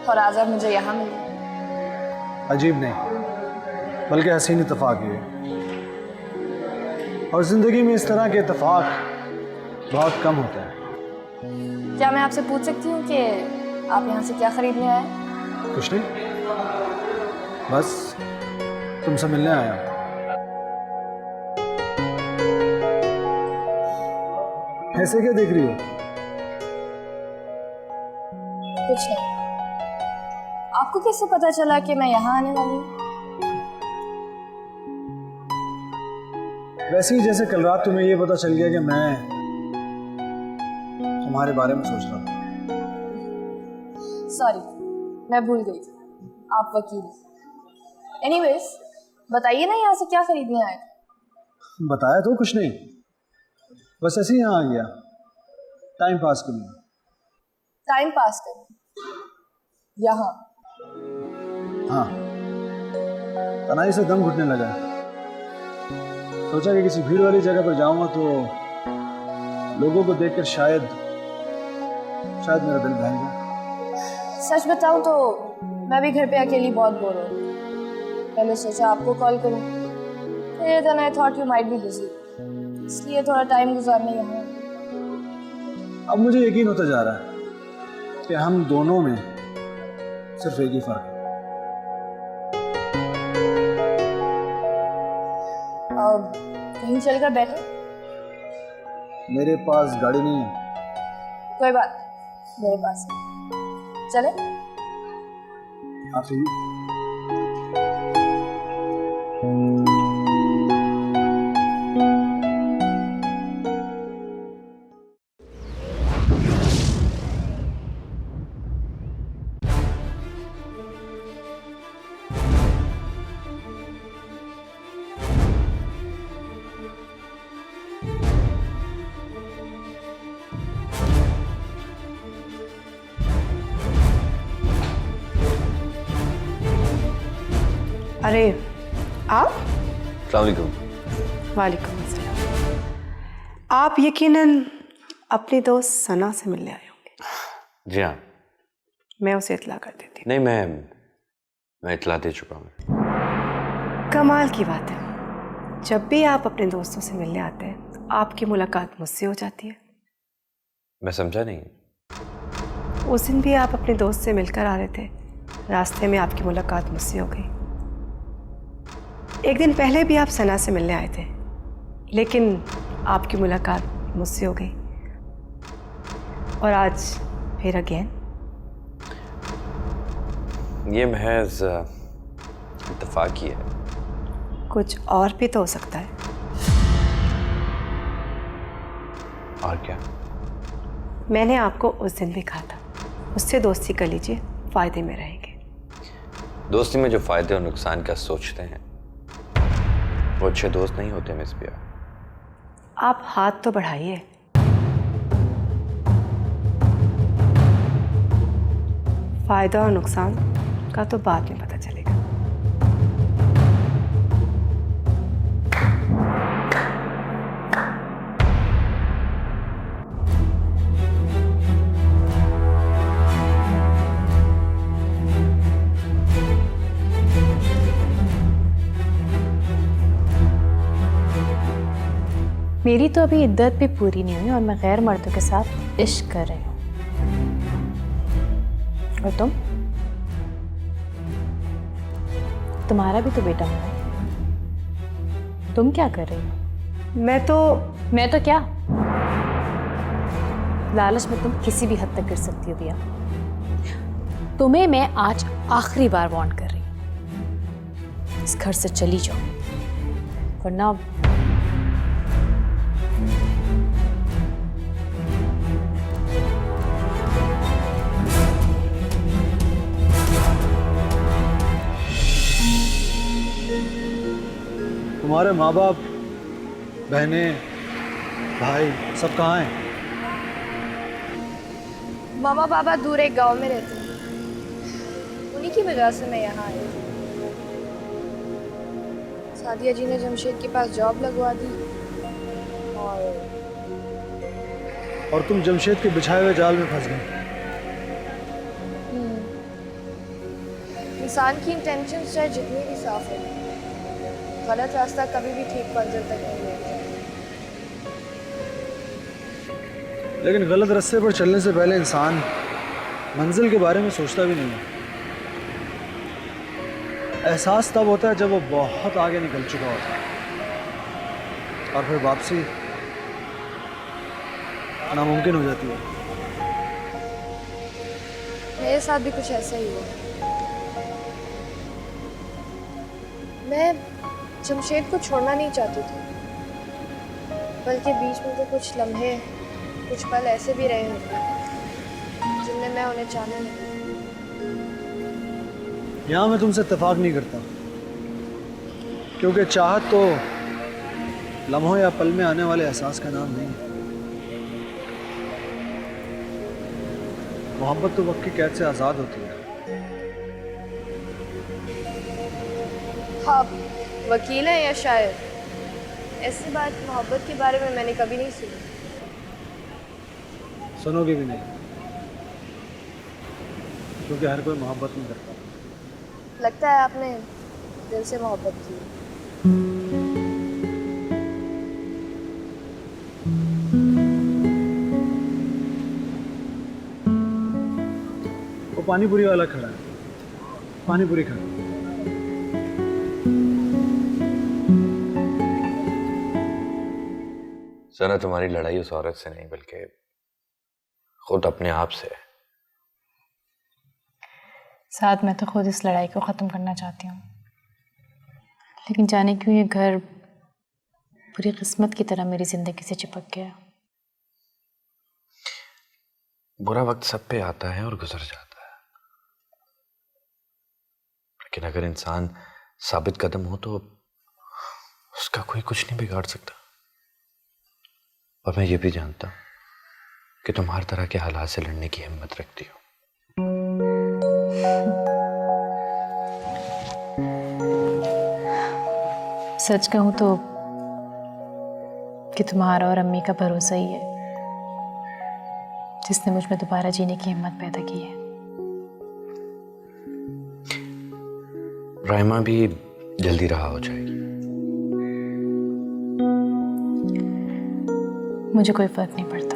और आज आप मुझे यहाँ मिले। अजीब नहीं बल्कि हसीन इत्तेफाक ही है, और ज़िंदगी में इस तरह के इत्तेफाक बहुत कम होते हैं। क्या मैं आपसे पूछ सकती हूँ कि आप यहाँ से क्या ख़रीदने आए? कुछ नहीं, बस तुमसे मिलने आया हूँ। ऐसे क्या देख रही हो? कुछ नहीं। आपको कैसे पता चला कि मैं यहाँ आने वाली हूँ? वैसे ही जैसे कल रात तुम्हें ये पता चल गया कि मैं तुम्हारे बारे में सोच रहा था। सॉरी, मैं भूल गई थी, आप वकील हैं। एनीवेज, बताइए ना यहाँ से क्या खरीदने आए थे? बताया तो कुछ नहीं, बस ऐसे ही यहाँ आ गया टाइम पास के लिए। टाइम पास करने यहाँ? हाँ, तनाई से दम घुटने लगा। सोचा कि किसी भीड़ वाली जगह पर जाऊंगा तो लोगों को देखकर शायद मेरा दिल बहल जाए। सच बताऊं तो मैं भी घर पे अकेली बहुत बोर हो रही हूं। पहले सोचा आपको कॉल करूं, फिर then I thought you might be busy, इसलिए थोड़ा टाइम गुजारने यहाँ। अब मुझे यकीन होता जा रहा है कि हम दोनों में सिर्फ एक ही फर्क है। कहीं चलकर बैठे? मेरे पास गाड़ी नहीं है। कोई बात नहीं, मेरे पास है। चले? आप सही। अरे आप? अस्सलाम वालेकुम। वालेकुम अस्सलाम। आप यकीनन अपनी दोस्त सना से मिलने आए होंगे। जी हाँ। मैं उसे इत्तला कर देती नहीं, मैं इत्तला दे चुका हूँ। कमाल की बात है, जब भी आप अपने दोस्तों से मिलने आते हैं तो आपकी मुलाकात मुझसे हो जाती है। मैं समझा नहीं। उस दिन भी आप अपने दोस्त से मिलकर आ रहे थे, रास्ते में आपकी मुलाकात मुझसे हो गई। एक दिन पहले भी आप सना से मिलने आए थे, लेकिन आपकी मुलाकात मुझसे हो गई, और आज फिर अगेन। ये महज इत्तेफाक ही है। कुछ और भी तो हो सकता है। और क्या? मैंने आपको उस दिन भी कहा था, उससे दोस्ती कर लीजिए, फायदे में रहेंगे। दोस्ती में जो फायदे और नुकसान का सोचते हैं वो अच्छे दोस्त नहीं होते मिस बिया। आप हाथ तो बढ़ाइए। फायदा और नुकसान का तो बाद में पता चलेगा। मेरी तो अभी इद्दत भी पूरी नहीं हुई और मैं गैर मर्दों के साथ इश्क कर रही हूँ। और तुम्हारा भी तो बेटा हुआ है, तुम क्या कर रही हो? मैं तो क्या? लालच में तुम किसी भी हद तक गिर सकती हो बिया। तुम्हें मैं आज आखिरी बार वार्न कर रही हूँ, इस घर से चली जाओ, वरना तुम्हारे माँ बाप, बहनें, भाई सब कहाँ हैं? मामा पापा दूर एक गांव में रहते हैं, उन्हीं की वजह से मैं यहाँ आई हूँ। सादिया जी ने जमशेद के पास जॉब लगवा दी और तुम जमशेद के बिछाए हुए जाल में फंस गए। इंसान की इंटेंशंस चाहे जितनी भी साफ है, गलत रास्ता कभी भी ठीक मंजिल तक नहीं लेता। लेकिन गलत रास्ते पर चलने से पहले इंसान मंजिल के बारे में सोचता भी नहीं है। एहसास तब होता है जब वो बहुत आगे निकल चुका होता है और फिर वापसी नामुमकिन हो जाती है। मेरे साथ भी कुछ ऐसा ही हुआ। मैं जमशेद को छोड़ना नहीं चाहती थी, बल्कि बीच में तो कुछ लम्हे, कुछ पल ऐसे भी रहे होंगे जिनमें मैं उन्हें चाहने लगी। यहाँ मैं तुमसे इत्तेफाक नहीं करता, क्योंकि चाहत तो लम्हों या पल में आने वाले एहसास का नाम नहीं है। मोहब्बत तो वक्त की कैद से आज़ाद होती है। हाँ, वकील है या शायर, ऐसी बात मोहब्बत के बारे में मैंने कभी नहीं सुनी। सुनोगे भी नहीं, क्योंकि हर कोई मोहब्बत नहीं करता। लगता है आपने दिल से मोहब्बत की। वो पानी पूरी वाला खड़ा है, पानी पूरी खा। सना, तुम्हारी लड़ाई उस औरत से नहीं बल्कि खुद अपने आप से है। साथ मैं तो खुद इस लड़ाई को ख़त्म करना चाहती हूँ, लेकिन जाने क्यों ये घर पूरी किस्मत की तरह मेरी ज़िंदगी से चिपक गया। बुरा वक्त सब पे आता है और गुजर जाता है, लेकिन अगर इंसान साबित कदम हो तो उसका कोई कुछ नहीं बिगाड़ सकता। और मैं ये भी जानता हूँ कि तुम हर तरह के हालात से लड़ने की हिम्मत रखती हो। सच कहूँ तो कि तुम्हारा और अम्मी का भरोसा ही है जिसने मुझ में दोबारा जीने की हिम्मत पैदा की है। राइमा भी जल्दी रहा हो जाएगी। मुझे कोई फर्क नहीं पड़ता।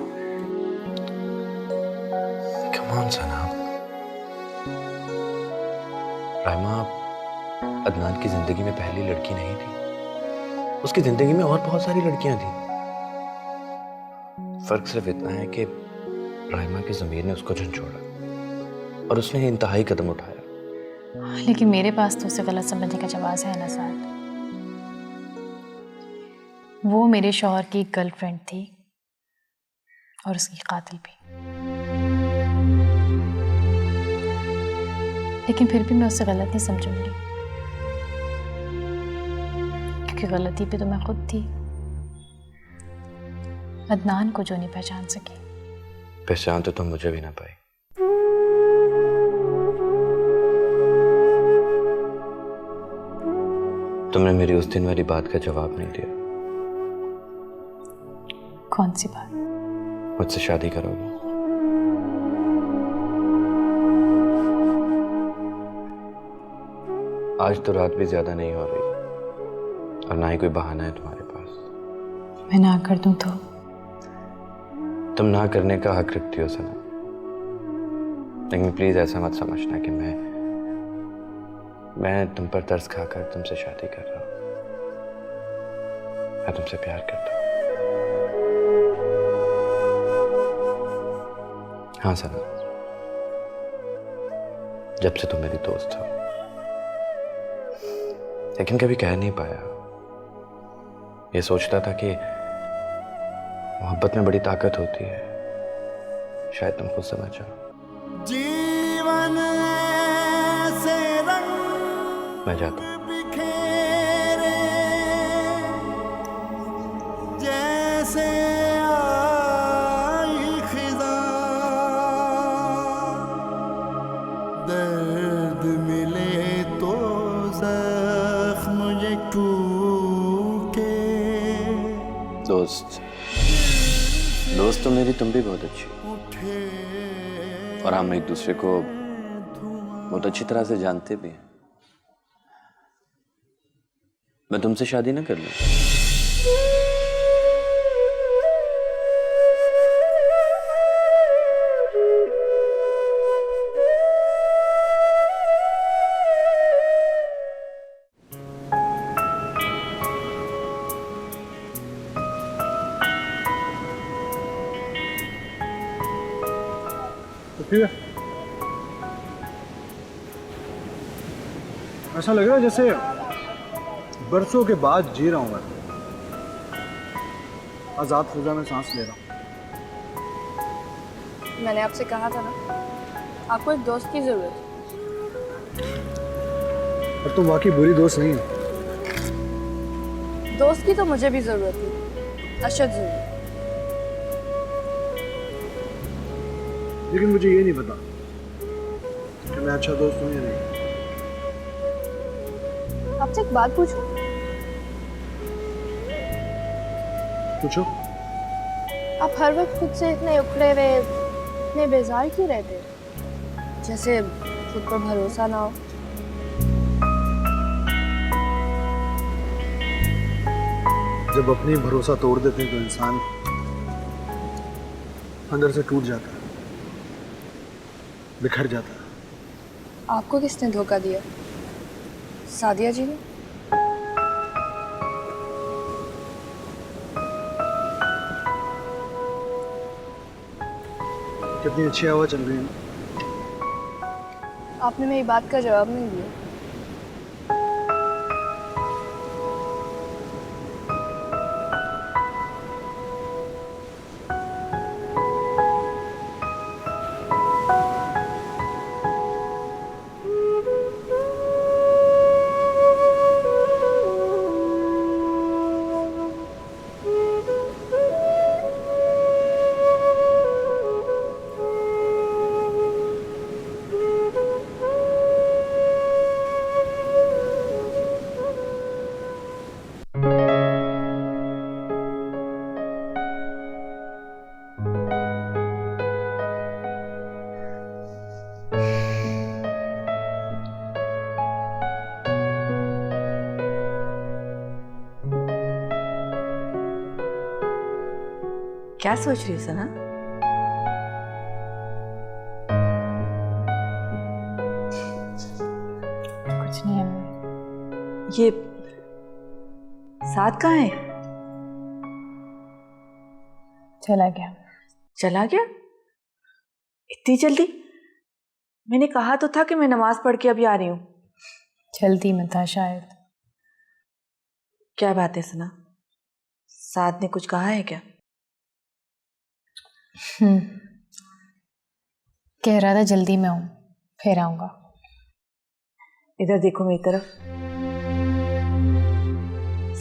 कम ऑन सना, राइमा अदनान की जिंदगी में पहली लड़की नहीं थी। उसकी जिंदगी में और बहुत सारी लड़कियां थी। फर्क सिर्फ इतना है कि राइमा की ज़मीर ने उसको झंझोड़ा और उसने इंतहाई कदम उठाया। लेकिन मेरे पास तो उसे गलत समझने का जवाब है ना साथ। वो मेरे शौहर की गर्लफ्रेंड थी और उसकी कातिल भी। लेकिन फिर भी मैं उसे गलत नहीं समझूंगी, क्योंकि गलती पे तो मैं खुद थी। अदनान को जो नहीं पहचान सकी। पहचान तो तुम मुझे भी ना पाई। तुमने मेरी उस दिन वाली बात का जवाब नहीं दिया। कौन सी बात? मुझसे शादी करोगे? आज तो रात भी ज्यादा नहीं हो रही और ना ही कोई बहाना है तुम्हारे पास। मैं ना कर दूं तो? तुम ना करने का हक रखती हो सना, लेकिन प्लीज ऐसा मत समझना कि मैं तुम पर तरस खाकर तुमसे शादी कर रहा हूं। मैं तुमसे प्यार करता हूं। हाँ सना, जब से तुम मेरी दोस्त हो, लेकिन कभी कह नहीं पाया। ये सोचता था कि मोहब्बत में बड़ी ताकत होती है, शायद तुम खुद समझ जाओ। जीवन से रंग मैं जाता हूं। बिखेरे जैसे आई खिज़ां, दर्द मिले तो जख्म ये टूटे। दोस्त दोस्त तो मेरी तुम भी बहुत अच्छी हो और हम एक दूसरे को बहुत अच्छी तरह से जानते भी हैं। मैं तुमसे शादी ना कर लूं? ठीक है, ऐसा लग रहा है जैसे बरसों के बाद जी रहा हूं मैं। आजाद फिजा में सांस ले रहा हूं। मैंने आपसे कहा था ना, आपको एक दोस्त की जरूरत है। और तुम वाकई बुरी दोस्त नहीं हो। दोस्त की तो मुझे भी जरूरत है, अशद जरूर। लेकिन मुझे ये नहीं पता कि मैं अच्छा दोस्त हूं या नहीं। आपसे एक बात पूछूं? पूछो। आप हर वक्त खुद से इतने उखड़े हुए, इतने बेजार क्यों रहते हैं? जैसे खुद पर भरोसा ना हो। जब अपनी भरोसा तोड़ देते हैं तो इंसान अंदर से टूट जाता है, बिखर जाता है। आपको किसने धोखा दिया? सादिया जी ने? कितनी अच्छी हवा चल रही है। आपने मेरी बात का जवाब नहीं दिया। क्या सोच रही हो सना? कुछ नहीं अम्मी। ये साथ कहाँ है? चला गया। चला गया? इतनी जल्दी? मैंने कहा तो था कि मैं नमाज पढ़ के अभी आ रही हूँ। जल्दी में था शायद। क्या बात है सना? साथ ने कुछ कहा है क्या? कह रहा था जल्दी में हूँ, फिर आऊंगा। इधर देखो मेरी तरफ।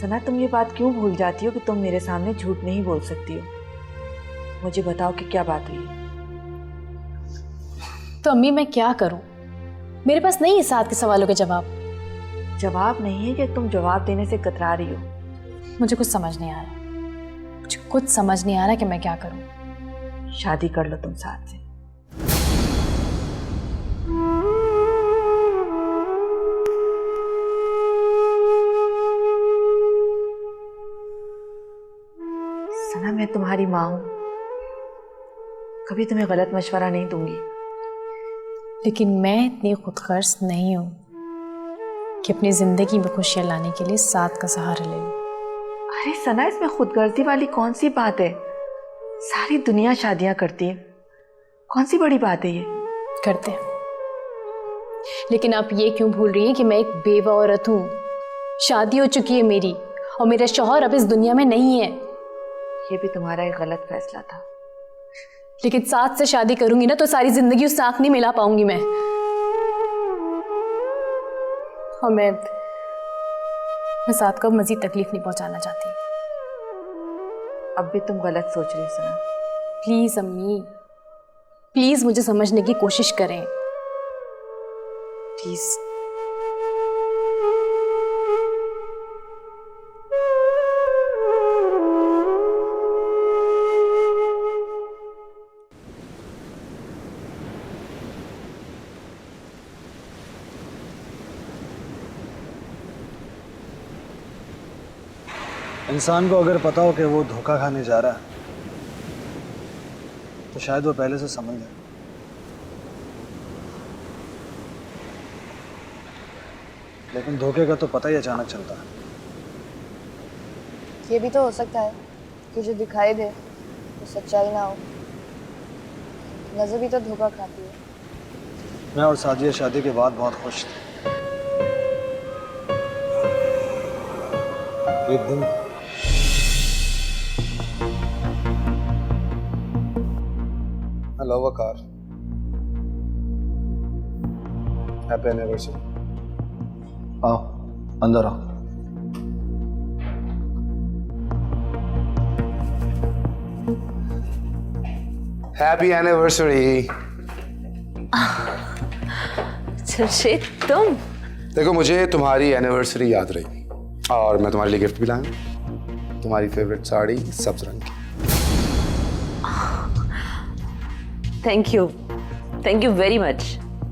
सना, तुम ये बात क्यों भूल जाती हो कि तुम मेरे सामने झूठ नहीं बोल सकती हो? मुझे बताओ कि क्या बात हुई है। तो अम्मी मैं क्या करूं? मेरे पास नहीं है साथ के सवालों के जवाब। जवाब नहीं है कि तुम जवाब देने से कतरा रही हो? मुझे कुछ समझ नहीं आ रहा। मुझे कुछ समझ नहीं आ रहा कि मैं क्या करूं। शादी कर लो तुम साथ से। सना, मैं तुम्हारी माँ हूं, कभी तुम्हें गलत मशवरा नहीं दूंगी। लेकिन मैं इतनी खुदगर्ज नहीं हूं कि अपनी जिंदगी में खुशियां लाने के लिए साथ का सहारा ले लूं। अरे सना, इसमें खुदगर्जी वाली कौन सी बात है? सारी दुनिया शादियां करती है, कौन सी बड़ी बात है ये? करते हैं, लेकिन आप ये क्यों भूल रही हैं कि मैं एक बेवा औरत हूं। शादी हो चुकी है मेरी और मेरा शौहर अब इस दुनिया में नहीं है। ये भी तुम्हारा एक गलत फैसला था। लेकिन साथ से शादी करूंगी ना तो सारी जिंदगी उस साथ नहीं मिला पाऊंगी मैं। और मैं साथ को मजीद तकलीफ नहीं पहुंचाना चाहती। अब भी तुम गलत सोच रही हो सना। प्लीज अम्मी, प्लीज मुझे समझने की कोशिश करें प्लीज। इंसान को अगर पता हो कि वो धोखा खाने जा रहा है तो शायद वो पहले से समझ जाए। लेकिन धोखे का तो पता ही अचानक चलता है। ये भी तो हो सकता है कि जो दिखाई दे वो सच्चाई ना हो। नजर भी तो धोखा खाती है। मैं और सादिया शादी के बाद बहुत खुश थे। एक दिन हेलो वकार, हैप्पी एनिवर्सरी। आओ अंदर आओ। Happy anniversary. जमशेद तुम? देखो मुझे तुम्हारी एनिवर्सरी याद रही और मैं तुम्हारे लिए गिफ्ट भी लाया हूं। तुम्हारी फेवरेट साड़ी सब्ज रंग की। Thank you very much.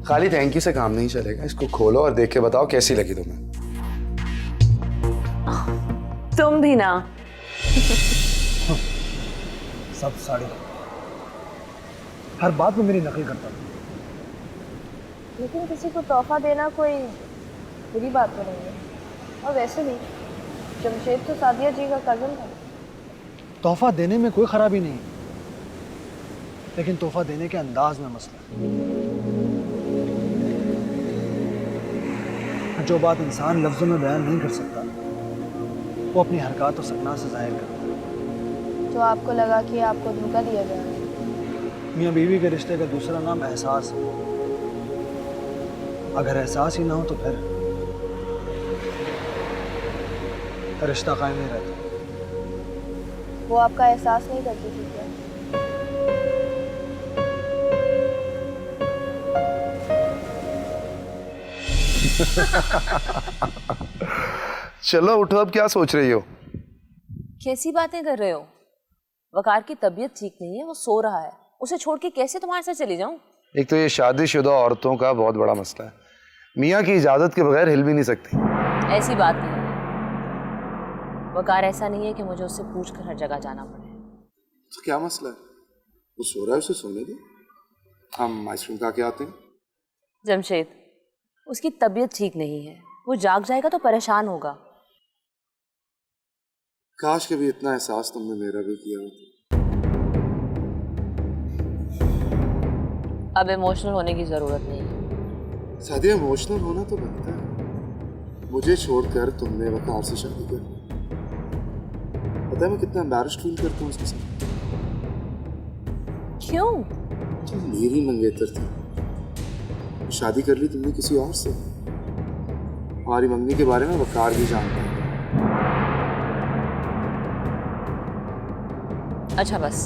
खाली थैंक यू से काम नहीं चलेगा, इसको खोलो और देख के बताओ कैसी लगी तुम्हें। तुम भी ना। सब साड़ी हर बात में मेरी नकल करता था। लेकिन किसी को तोहफा देना कोई बुरी बात तो नहीं है। और वैसे भी जमशेद तो सादिया जी का कजन था। तोहफा देने में कोई खराबी नहीं, लेकिन तोहफा देने के अंदाज में मसला है। जो बात इंसान लफ्जों में बयान नहीं कर सकता वो अपनी हरकत और सकना से जाहिर करता है। तो आपको लगा कि आपको धोखा दिया जा रहा है। मियाँ बीवी के रिश्ते का दूसरा नाम एहसास है। अगर एहसास ही ना हो तो फिर रिश्ता कायम नहीं रहता। वो आपका एहसास नहीं करती थी क्या? चलो उठो, अब क्या सोच रही हो? कैसी बातें कर रहे हो? वकार की तबीयत ठीक नहीं है, वो सो रहा है। उसे छोड़ के कैसे तुम्हारे साथ चली जाऊं? एक तो ये शादीशुदा औरतों का बहुत बड़ा मसला है, मियाँ की इजाजत के बगैर हिल भी नहीं सकती। ऐसी बात नहीं है वकार, ऐसा नहीं है कि मुझे उससे पूछ कर हर जगह जाना पड़े। तो क्या मसला है? वो सो रहा है, उसे सोने दे, हम आइसक्रीम खा के आते हैं। जमशेद, उसकी तबीयत ठीक नहीं है, वो जाग जाएगा तो परेशान होगा। काश कभी इतना एहसास तुमने मेरा भी किया होता। अब इमोशनल होने की जरूरत नहीं है। सादिया, इमोशनल होना तो बनता है। मुझे छोड़कर तुमने वकार से शादी कर ली। पता है मैं कितना एम्बैरेस्ड फील करता हूँ उसके साथ। क्यों? तुम मेरी मंगेतर थी, शादी कर ली तुमने किसी और से। हमारी मंगनी के बारे में वकार भी जानता है। अच्छा बस,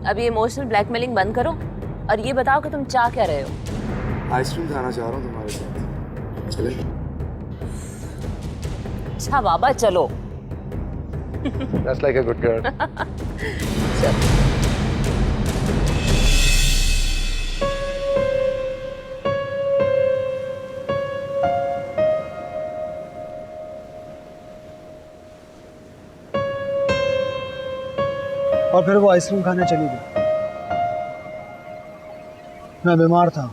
अब ये इमोशनल ब्लैकमेलिंग बंद करो और ये बताओ कि तुम चाह क्या रहे हो? आइसक्रीम खाना चाह रहा हूँ तुम्हारे साथ, चले? अच्छा बाबा चलो। That's like a good girl. और फिर वो आइसक्रीम खाने चली गई। मैं बीमार था,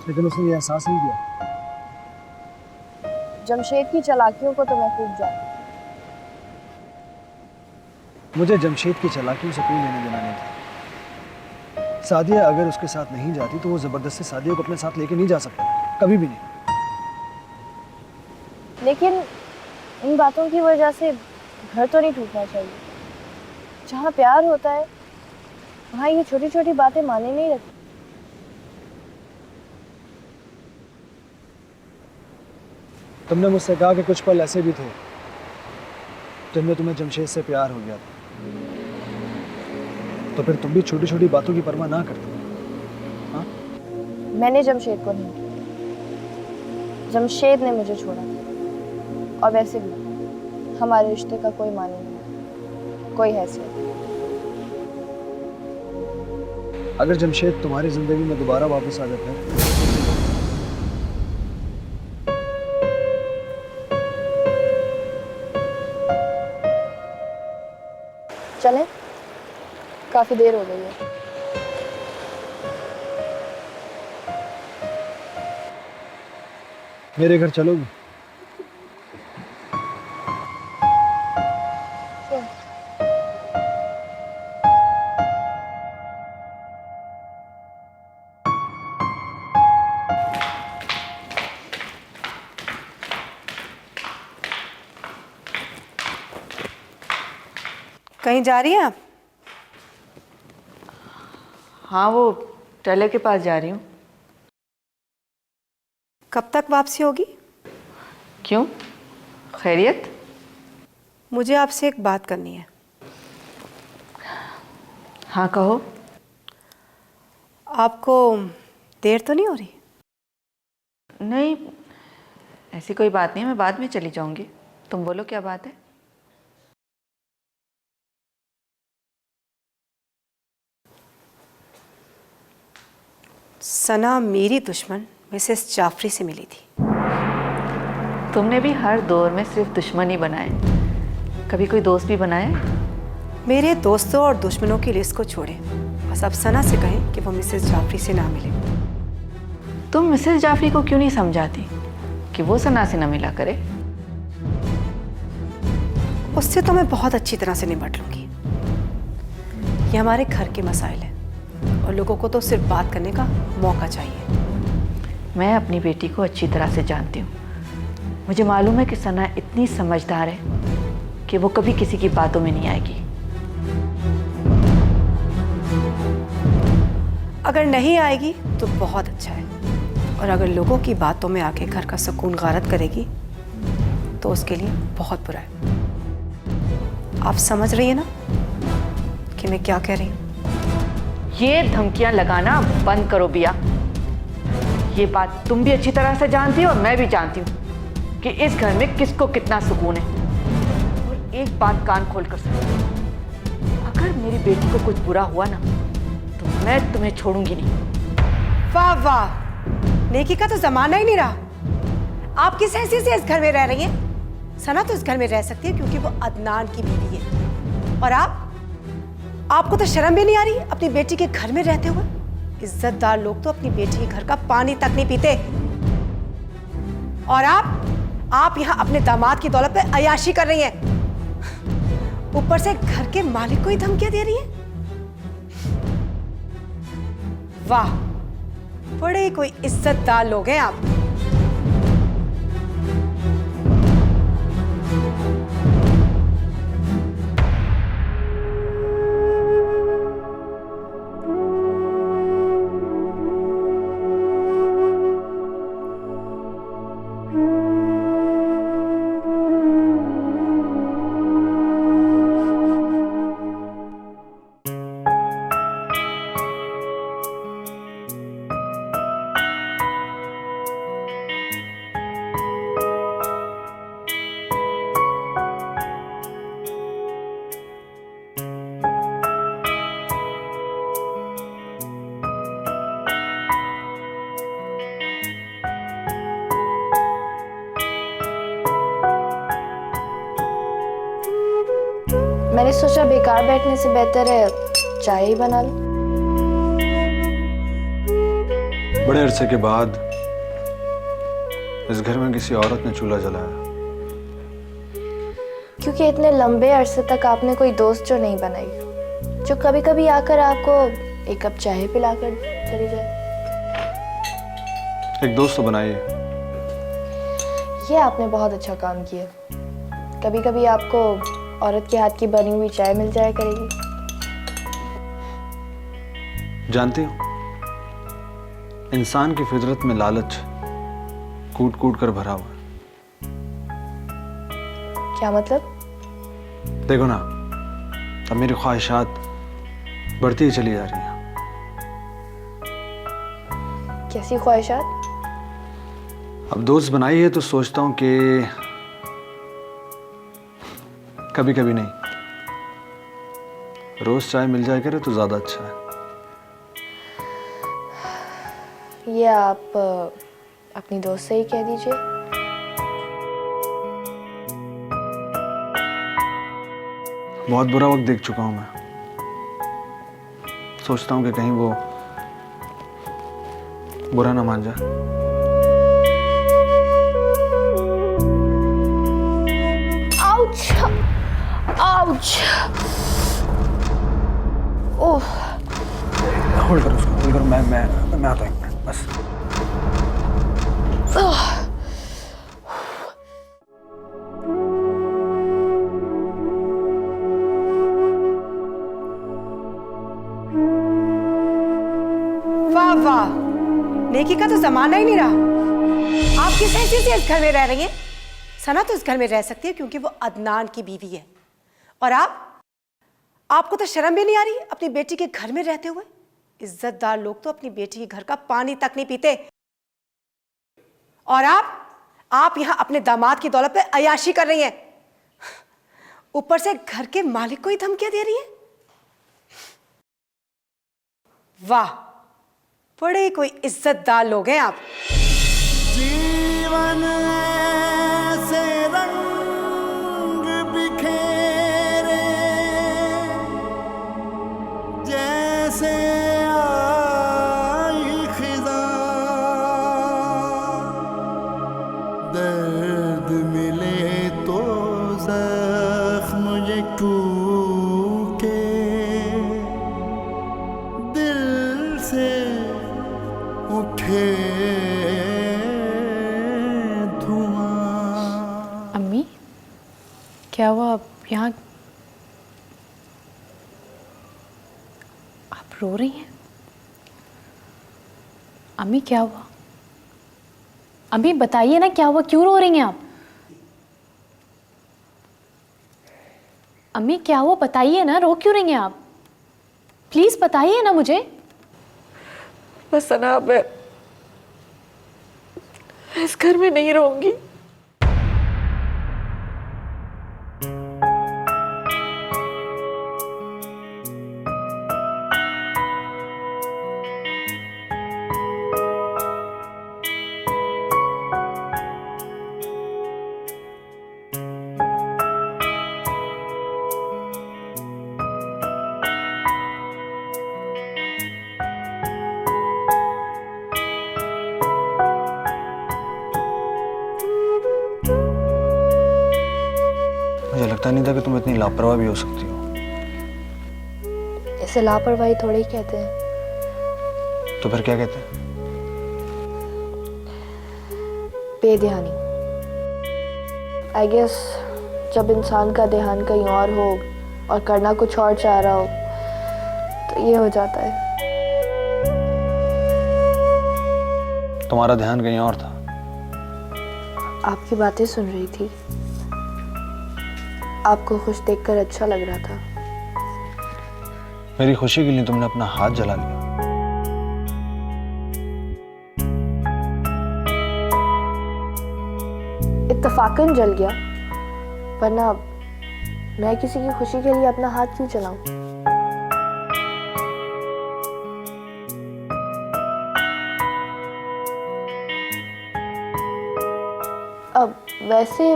लेकिन उसने ये एहसास नहीं किया। जमशेद की चालाकियों को तो मैं खूब जानती। मुझे जमशेद की चालाकियों से कोई लेना देना नहीं था। सादिया अगर उसके साथ नहीं जाती तो वो जबरदस्ती सादिया को अपने साथ लेके नहीं जा सकता, कभी भी नहीं। लेकिन इन बातों की वजह से घर तो नहीं टूटना चाहिए। जहाँ प्यार होता है वहाँ ये छोटी छोटी बातें माने नहीं रखती। तुमने मुझसे कहा कि कुछ पल ऐसे भी थे जिनमें तुम्हें जमशेद से प्यार हो गया था, तो फिर तुम भी छोटी छोटी बातों की परवाह ना करते। हाँ? मैंने जमशेद को नहीं किया, जमशेद ने मुझे छोड़ा। और वैसे भी हमारे रिश्ते का कोई माने नहीं, कोई हैसियत नहीं। अगर जमशेद तुम्हारी जिंदगी में दोबारा वापस आ जाता है काफी देर हो गई है। मेरे घर चलोगी? कहीं जा रही हैं आप? हाँ, वो टेलर के पास जा रही हूँ। कब तक वापसी होगी? क्यों, खैरियत? मुझे आपसे एक बात करनी है। हाँ कहो। आपको देर तो नहीं हो रही? नहीं, ऐसी कोई बात नहीं है, मैं बाद में चली जाऊंगी। तुम बोलो क्या बात है? सना मेरी दुश्मन मिसेस जाफरी से मिली थी। तुमने भी हर दौर में सिर्फ दुश्मन ही बनाए, कभी कोई दोस्त भी बनाए? मेरे दोस्तों और दुश्मनों की लिस्ट को छोड़े, बस अब सना से कहें कि वो मिसेस जाफरी से ना मिले। तुम मिसेस जाफरी को क्यों नहीं समझाती कि वो सना से ना मिला करे? उससे तो मैं बहुत अच्छी तरह से निपट लूंगी। ये हमारे घर के मसाइल हैं और लोगों को तो सिर्फ बात करने का मौका चाहिए। मैं अपनी बेटी को अच्छी तरह से जानती हूँ। मुझे मालूम है कि सना इतनी समझदार है कि वो कभी किसी की बातों में नहीं आएगी। अगर नहीं आएगी तो बहुत अच्छा है, और अगर लोगों की बातों में आके घर का सुकून गारत करेगी तो उसके लिए बहुत बुरा है। आप समझ रही है ना कि मैं क्या कह रही हूँ? ये धमकियां लगाना बंद करो बिया। ये बात तुम भी अच्छी तरह से जानती हो और मैं भी जानती हूँ कि इस घर में किसको कितना सुकून है। और एक बात कान खोल कर सुनो, अगर मेरी बेटी को कुछ बुरा हुआ ना तो मैं तुम्हें छोड़ूंगी नहीं। वाह वाह, नेकी का तो जमाना ही नहीं रहा। आप किस हैसियत से इस घर में रह रही हैं? सना तो इस घर में रह सकती है क्योंकि वो अदनान की बीवी है, और आपको तो शर्म भी नहीं आ रही अपनी बेटी के घर में रहते हुए? इज्जतदार लोग तो अपनी बेटी के घर का पानी तक नहीं पीते, और आप यहाँ अपने दामाद की दौलत पे अयाशी कर रही हैं। ऊपर से घर के मालिक को ही धमकियां दे रही हैं। वाह, बड़े कोई इज्जतदार लोग हैं आप। मैंने सोचा बेकार बैठने से बेहतर है चाय ही बना लो। बड़े अरसे के बाद इस घर में किसी औरत ने चूल्हा जलाया। क्योंकि इतने लंबे अरसे तक आपने कोई दोस्त जो नहीं बनाई, जो कभी कभी आकर आपको एक कप चाय पिलाकर चली जाए। एक दोस्त तो बनाइए। ये आपने बहुत अच्छा काम किया। कभी कभी आपको औरत के हाथ की बनी हुई चाय मिल जाया करेगी। जानती हो, इंसान की फितरत में लालच कूट कूट कर भरा हुआ है। क्या मतलब? देखो ना, अब मेरी ख्वाहिशात बढ़ती ही चली जा रही हैं। कैसी ख्वाहिशात? अब दोस्त बनाई है तो सोचता हूं कि कभी कभी नहीं, रोज चाय मिल जाए करे तो ज्यादा अच्छा है। ये आप अपनी दोस्त से ही कह दीजिए। बहुत बुरा वक्त देख चुका हूं मैं। सोचता हूँ कि कहीं वो बुरा ना मान जाए। आउच, आउच, ओह। होल्ड करो उसको, होल्ड करो। मैं आता हूँ एक मिनट बस। वाह वाह, नेकी का तो जमाना ही नहीं रहा। आप किस हैसियत से इस घर में रह रही हैं? सना तो इस घर में रह सकती है क्योंकि वो अदनान की बीवी है। और आपको तो शर्म भी नहीं आ रही अपनी बेटी के घर में रहते हुए? इज्जतदार लोग तो अपनी बेटी के घर का पानी तक नहीं पीते। और आप यहां अपने दामाद की दौलत पे अयाशी कर रही हैं, ऊपर से घर के मालिक को ही धमकियां दे रही हैं। वाह, बड़े कोई इज्जतदार लोग हैं आप। जीवन ऐसे रंग बिखेरे जैसे आई खिज़ां, दर्द मिले तो जख्म ये टूके, दिल से उठे धुआं। अम्मी, क्या हुआ? आप यहाँ आप रो रही हैं? अम्मी क्या हुआ? अम्मी बताइए ना क्या हुआ, क्यों रो रही हैं आप? अम्मी क्या हुआ, बताइए ना, रो क्यों रही हैं आप? प्लीज बताइए ना मुझे। बस सना, मैं इस घर में नहीं रहूंगी। मुझे लगता नहीं था कि तुम इतनी लापरवाह भी हो सकती हो। इसे लापरवाही थोड़ी ही कहते हैं। तो फिर क्या कहते हैं? बेध्यानी। आई गेस जब इंसान का ध्यान कहीं और हो और करना कुछ और चाह रहा हो तो ये हो जाता है। तुम्हारा ध्यान कहीं और था। आपकी बातें सुन रही थी, आपको खुश देखकर अच्छा लग रहा था। मेरी खुशी के लिए तुमने अपना हाथ जला लिया। इत्तफाकन जल गया, वरना मैं किसी की खुशी के लिए अपना हाथ क्यों जलाऊं? अब वैसे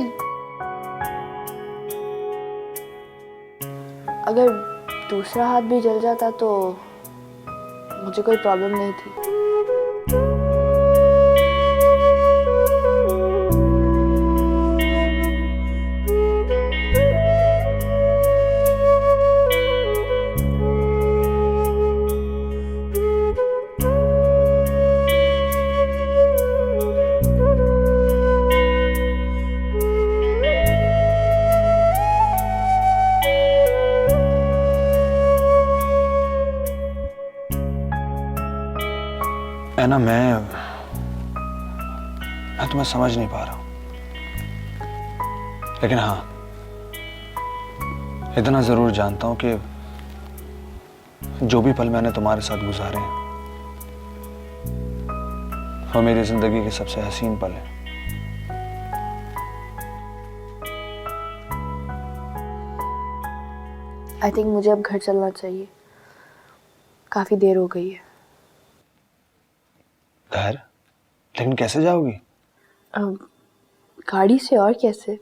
अगर दूसरा हाथ भी जल जाता तो मुझे कोई प्रॉब्लम नहीं थी। ऐना, मैं तुम्हें समझ नहीं पा रहा हूं, लेकिन हाँ, इतना जरूर जानता हूं कि जो भी पल मैंने तुम्हारे साथ गुजारे हैं वो मेरी जिंदगी के सबसे हसीन पल है। आई थिंक मुझे अब घर चलना चाहिए, काफी देर हो गई है। घर? लेकिन कैसे जाओगी? गाड़ी से, और कैसे?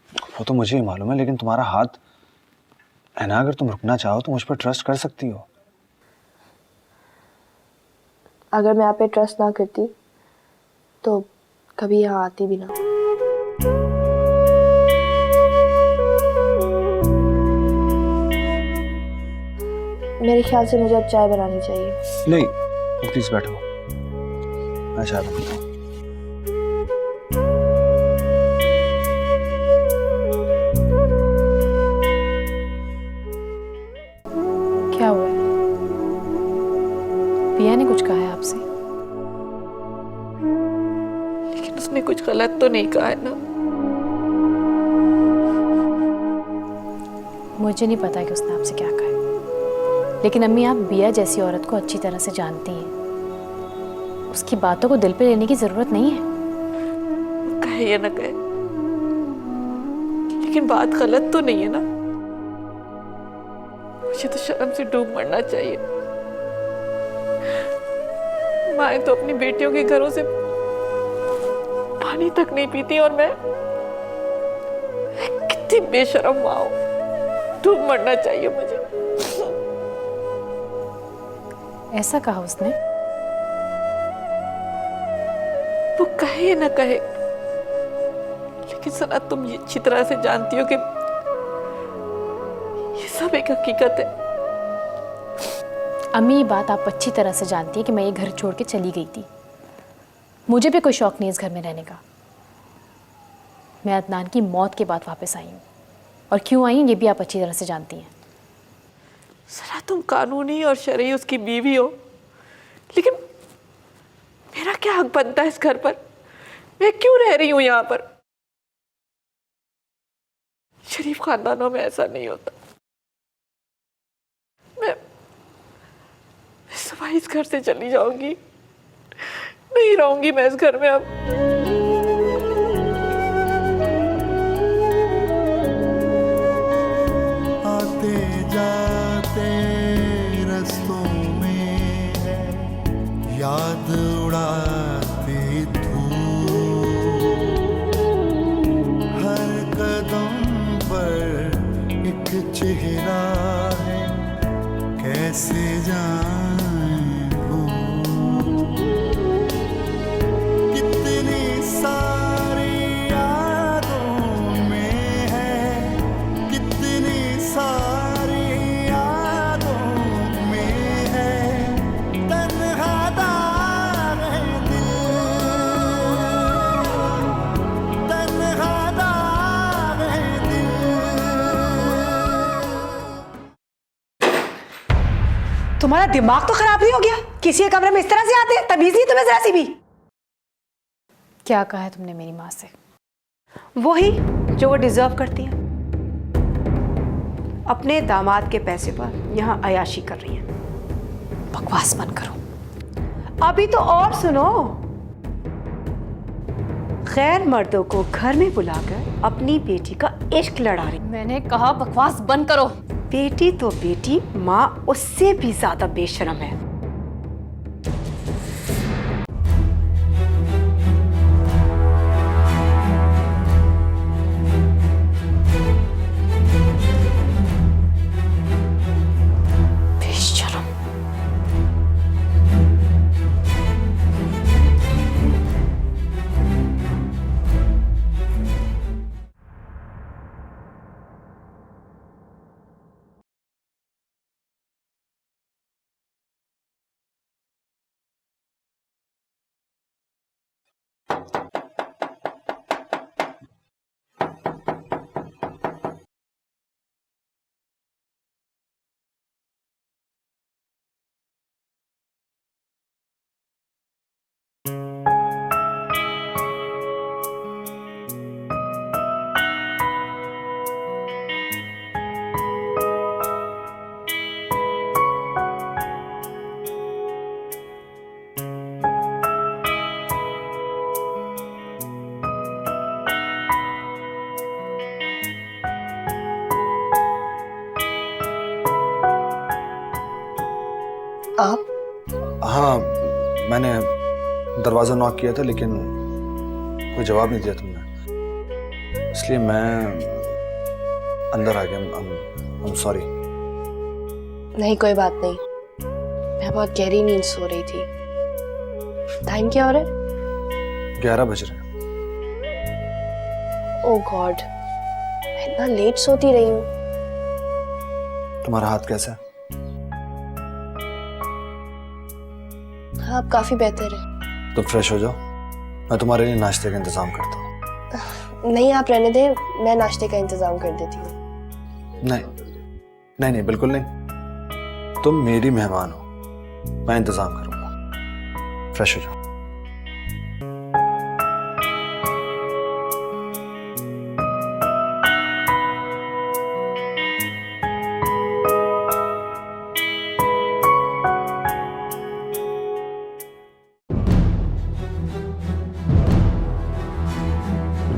वो तो मुझे ही मालूम है, लेकिन तुम्हारा हाथ है ना, अगर तुम रुकना चाहो तो मुझ पर ट्रस्ट कर सकती हो। अगर मैं आप पे ट्रस्ट ना करती तो कभी यहाँ आती भी ना। मेरे ख्याल से मुझे अब चाय बनानी चाहिए। नहीं, प्लीज बैठो, मैं चाय बनाता हूँ। क्या हुआ है? पिया ने कुछ कहा है आपसे? लेकिन उसने कुछ गलत तो नहीं कहा है ना? मुझे नहीं पता कि उसने आपसे क्या कहा है, लेकिन अम्मी आप बिया जैसी औरत को अच्छी तरह से जानती हैं। उसकी बातों को दिल पे लेने की जरूरत नहीं है। कहे या ना कहे, लेकिन बात गलत तो नहीं है ना? मुझे तो शर्म से डूब मरना चाहिए। माएं तो अपनी बेटियों के घरों से पानी तक नहीं पीती और मैं कितनी बेशर्म माँ हूं। डूब मरना चाहिए मुझे। ऐसा कहा उसने? वो कहे ना कहे, लेकिन सना तुम ये अच्छी तरह से जानती हो कि ये सब एक हकीकत है। अम्मी ये बात आप अच्छी तरह से जानती है कि मैं ये घर छोड़ के चली गई थी। मुझे भी कोई शौक नहीं इस घर में रहने का। मैं अदनान की मौत के बाद वापस आई हूँ, और क्यों आई हूँ ये भी आप अच्छी तरह से जानती हैं। सना तुम कानूनी और शरई उसकी बीवी हो, लेकिन मेरा क्या हक बनता है इस घर पर? मैं क्यों रह रही हूं यहाँ पर? शरीफ खानदानों में ऐसा नहीं होता। मैं सुबह इस घर से चली जाऊंगी, नहीं रहूंगी मैं इस घर में अब। आते जाते रस्तों में है याद उड़ाती धूप, हर कदम पर एक चेहरा है, कैसे जाएं भूल। कितनी सारी यादों में है, कितनी सारी यादों में है, तन्हा दाग है दिल, तन्हा दाग है दिल। तुम्हारा दिमाग तो खराब नहीं हो गया? किसी के कमरे में इस तरह से आते हैं? तमीज नहीं तुम्हें जरा सी भी? क्या कहा है तुमने मेरी माँ से? वही जो वो डिजर्व करती है। अपने दामाद के पैसे पर यहाँ अयाशी कर रही है। बकवास बंद करो। अभी तो और सुनो। गैर मर्दों को घर में बुलाकर अपनी बेटी का इश्क लड़ा रही। मैंने कहा बकवास बंद करो। बेटी तो बेटी, माँ उससे भी ज्यादा बेशरम है। बेशरम। आप? हाँ, मैंने दरवाज़ा नॉक किया था, लेकिन कोई जवाब नहीं दिया तुमने, इसलिए मैं अंदर आ गया। I'm sorry। नहीं, कोई बात नहीं। मैं बहुत गहरी नींद सो रही थी, टाइम क्या हो रहा है? 11 बज रहे हैं। ओह गॉड, मैं इतना लेट सोती रही हूँ। तुम्हारा हाथ कैसा है? हाँ, अब काफी बेहतर है। तुम फ्रेश हो जाओ, मैं तुम्हारे लिए नाश्ते का इंतजाम करता हूँ। नहीं, आप रहने दें, मैं नाश्ते का इंतजाम कर देती हूँ। नहीं नहीं नहीं, बिल्कुल नहीं। तुम मेरी मेहमान हो, मैं इंतजाम करूंगा। फ्रेश हो जाओ।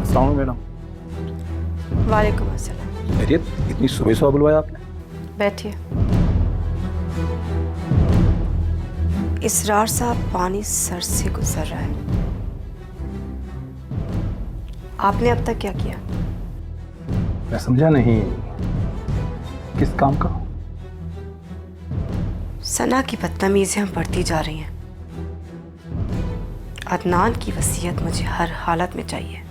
अस्सलाम मैडम। वालेकुम अस्सलाम। खैरियत? इतनी सुबह सुबह बुलवाया आपने? बैठिए। इसरार साहब, पानी सर से गुजर रहा है। आपने अब तक क्या किया? मैं समझा नहीं, किस काम का? सना की बदतमीजियां बढ़ती जा रही हैं। अदनान की वसीयत मुझे हर हालत में चाहिए।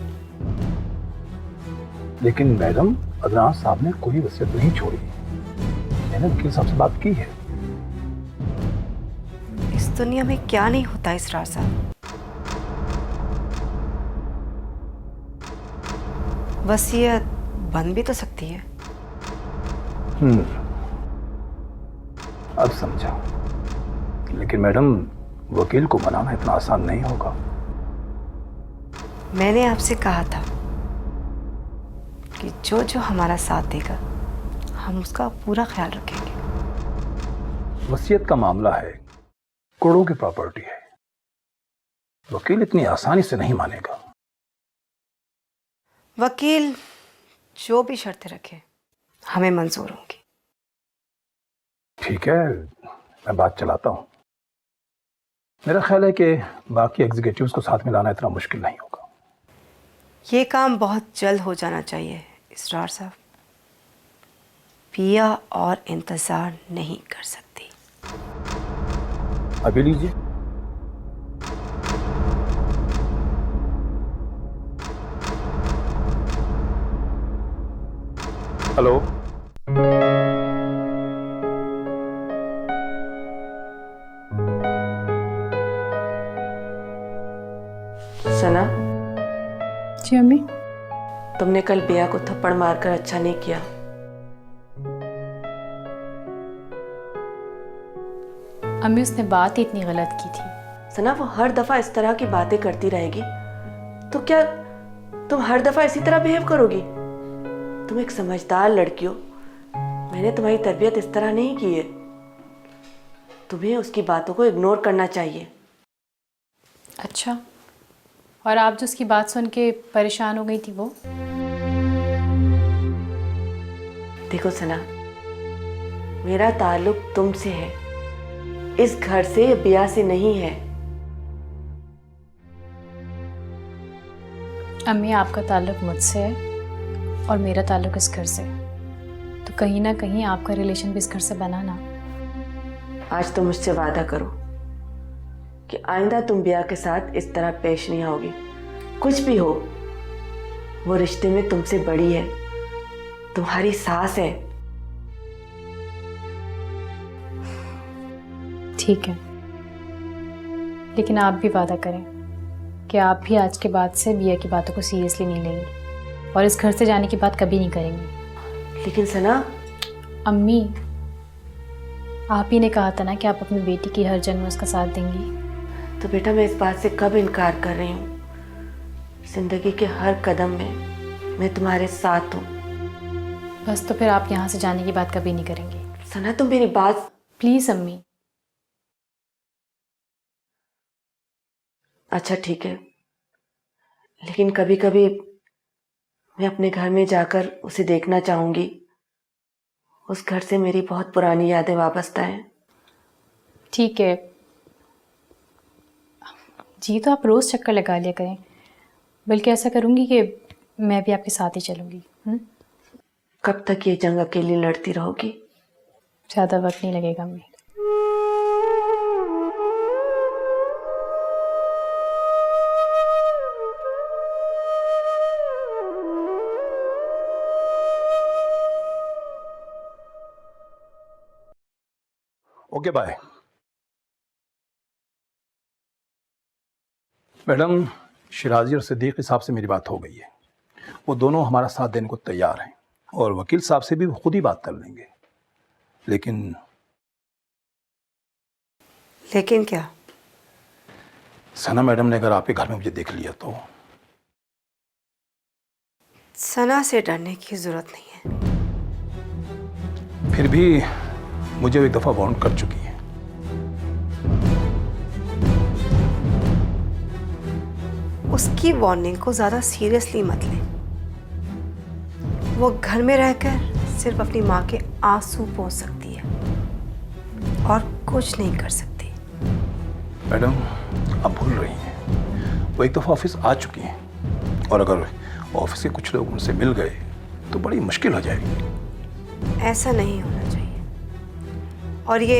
लेकिन मैडम, अदनान साहब ने कोई वसीयत नहीं छोड़ी। मैंने वकील साहब से बात की है। इस दुनिया में क्या नहीं होता इसरार साहब। वसीयत बन भी तो सकती है। अब समझा। लेकिन मैडम, वकील को मनाना इतना आसान नहीं होगा। मैंने आपसे कहा था कि जो जो हमारा साथ देगा हम उसका पूरा ख्याल रखेंगे। वसीयत का मामला है, करोड़ों की प्रॉपर्टी है। वकील इतनी आसानी से नहीं मानेगा। वकील जो भी शर्तें रखे हमें मंजूर होंगी। ठीक है, मैं बात चलाता हूँ। मेरा ख्याल है कि बाकी एग्जीक्यूटिव्स को साथ में लाना इतना मुश्किल नहीं होगा। ये काम बहुत जल्द हो जाना चाहिए इसरार साहब। पिया और इंतजार नहीं कर सकती। अभी लीजिए। हेलो। सना, जी अम्मी। तुमने कल बिया को थप्पड़ मारकर अच्छा नहीं किया। अम्मी, उसने बात ही इतनी गलत की थी। सना, वो हर दफा इस तरह की बातें करती रहेगी तो क्या तुम हर दफा इसी तरह बिहेव करोगी? तुम एक समझदार लड़की हो। मैंने तुम्हारी तरबियत इस तरह नहीं की है। तुम्हें उसकी बातों को इग्नोर करना चाहिए। अच्छा, और आप जो उसकी बात सुन के परेशान हो गई थी वो? देखो सना, मेरा ताल्लुक तुमसे है, इस घर से, बिया से नहीं है। अम्मी, आपका ताल्लुक मुझसे है और मेरा ताल्लुक इस घर से, तो कहीं ना कहीं आपका रिलेशन भी इस घर से बना ना। आज तुम मुझसे वादा करो कि आइंदा तुम बिया के साथ इस तरह पेश नहीं आओगी। कुछ भी हो, वो रिश्ते में तुमसे बड़ी है, तुम्हारी सास है। ठीक है, लेकिन आप भी वादा करें कि आप भी आज के बाद से बिया की बातों को सीरियसली नहीं लेंगी और इस घर से जाने की बात कभी नहीं करेंगी। लेकिन सना, अम्मी, आप ही ने कहा था ना कि आप अपनी बेटी की हर जंग में उसका साथ देंगी। तो बेटा, मैं इस बात से कब इनकार कर रही हूँ? जिंदगी के हर कदम में मैं तुम्हारे साथ हूँ। बस तो फिर आप यहाँ से जाने की बात कभी नहीं करेंगी। सना, तुम मेरी बात। प्लीज़ अम्मी। अच्छा ठीक है, लेकिन कभी कभी मैं अपने घर में जाकर उसे देखना चाहूंगी। उस घर से मेरी बहुत पुरानी यादें वाबस्ता हैं। ठीक है जी, तो आप रोज़ चक्कर लगा लिया करें। बल्कि ऐसा करूँगी कि मैं भी आपके साथ ही चलूँगी। कब तक ये जंग अकेली लड़ती रहोगी? ज़्यादा वक्त नहीं लगेगा अम्मी। Okay bye. मैडम, शिराजी और सिद्दीकी साहब से मेरी बात हो गई है। वो दोनों हमारा साथ देने को तैयार हैं और वकील साहब से भी वो खुद ही बात कर लेंगे। लेकिन क्या? सना मैडम ने अगर आपके घर में मुझे देख लिया तो? सना से डरने की जरूरत नहीं है। फिर भी मुझे एक दफा वार्न कर चुकी है। उसकी वार्निंग को ज्यादा सीरियसली मत लें। वो घर में रहकर सिर्फ अपनी माँ के आंसू पोंछ सकती है और कुछ नहीं कर सकती। मैडम, आप भूल रही हैं, वो एक दफा ऑफिस आ चुकी हैं और अगर ऑफिस के कुछ लोग उनसे मिल गए तो बड़ी मुश्किल हो जाएगी। ऐसा नहीं होना चाहिए और ये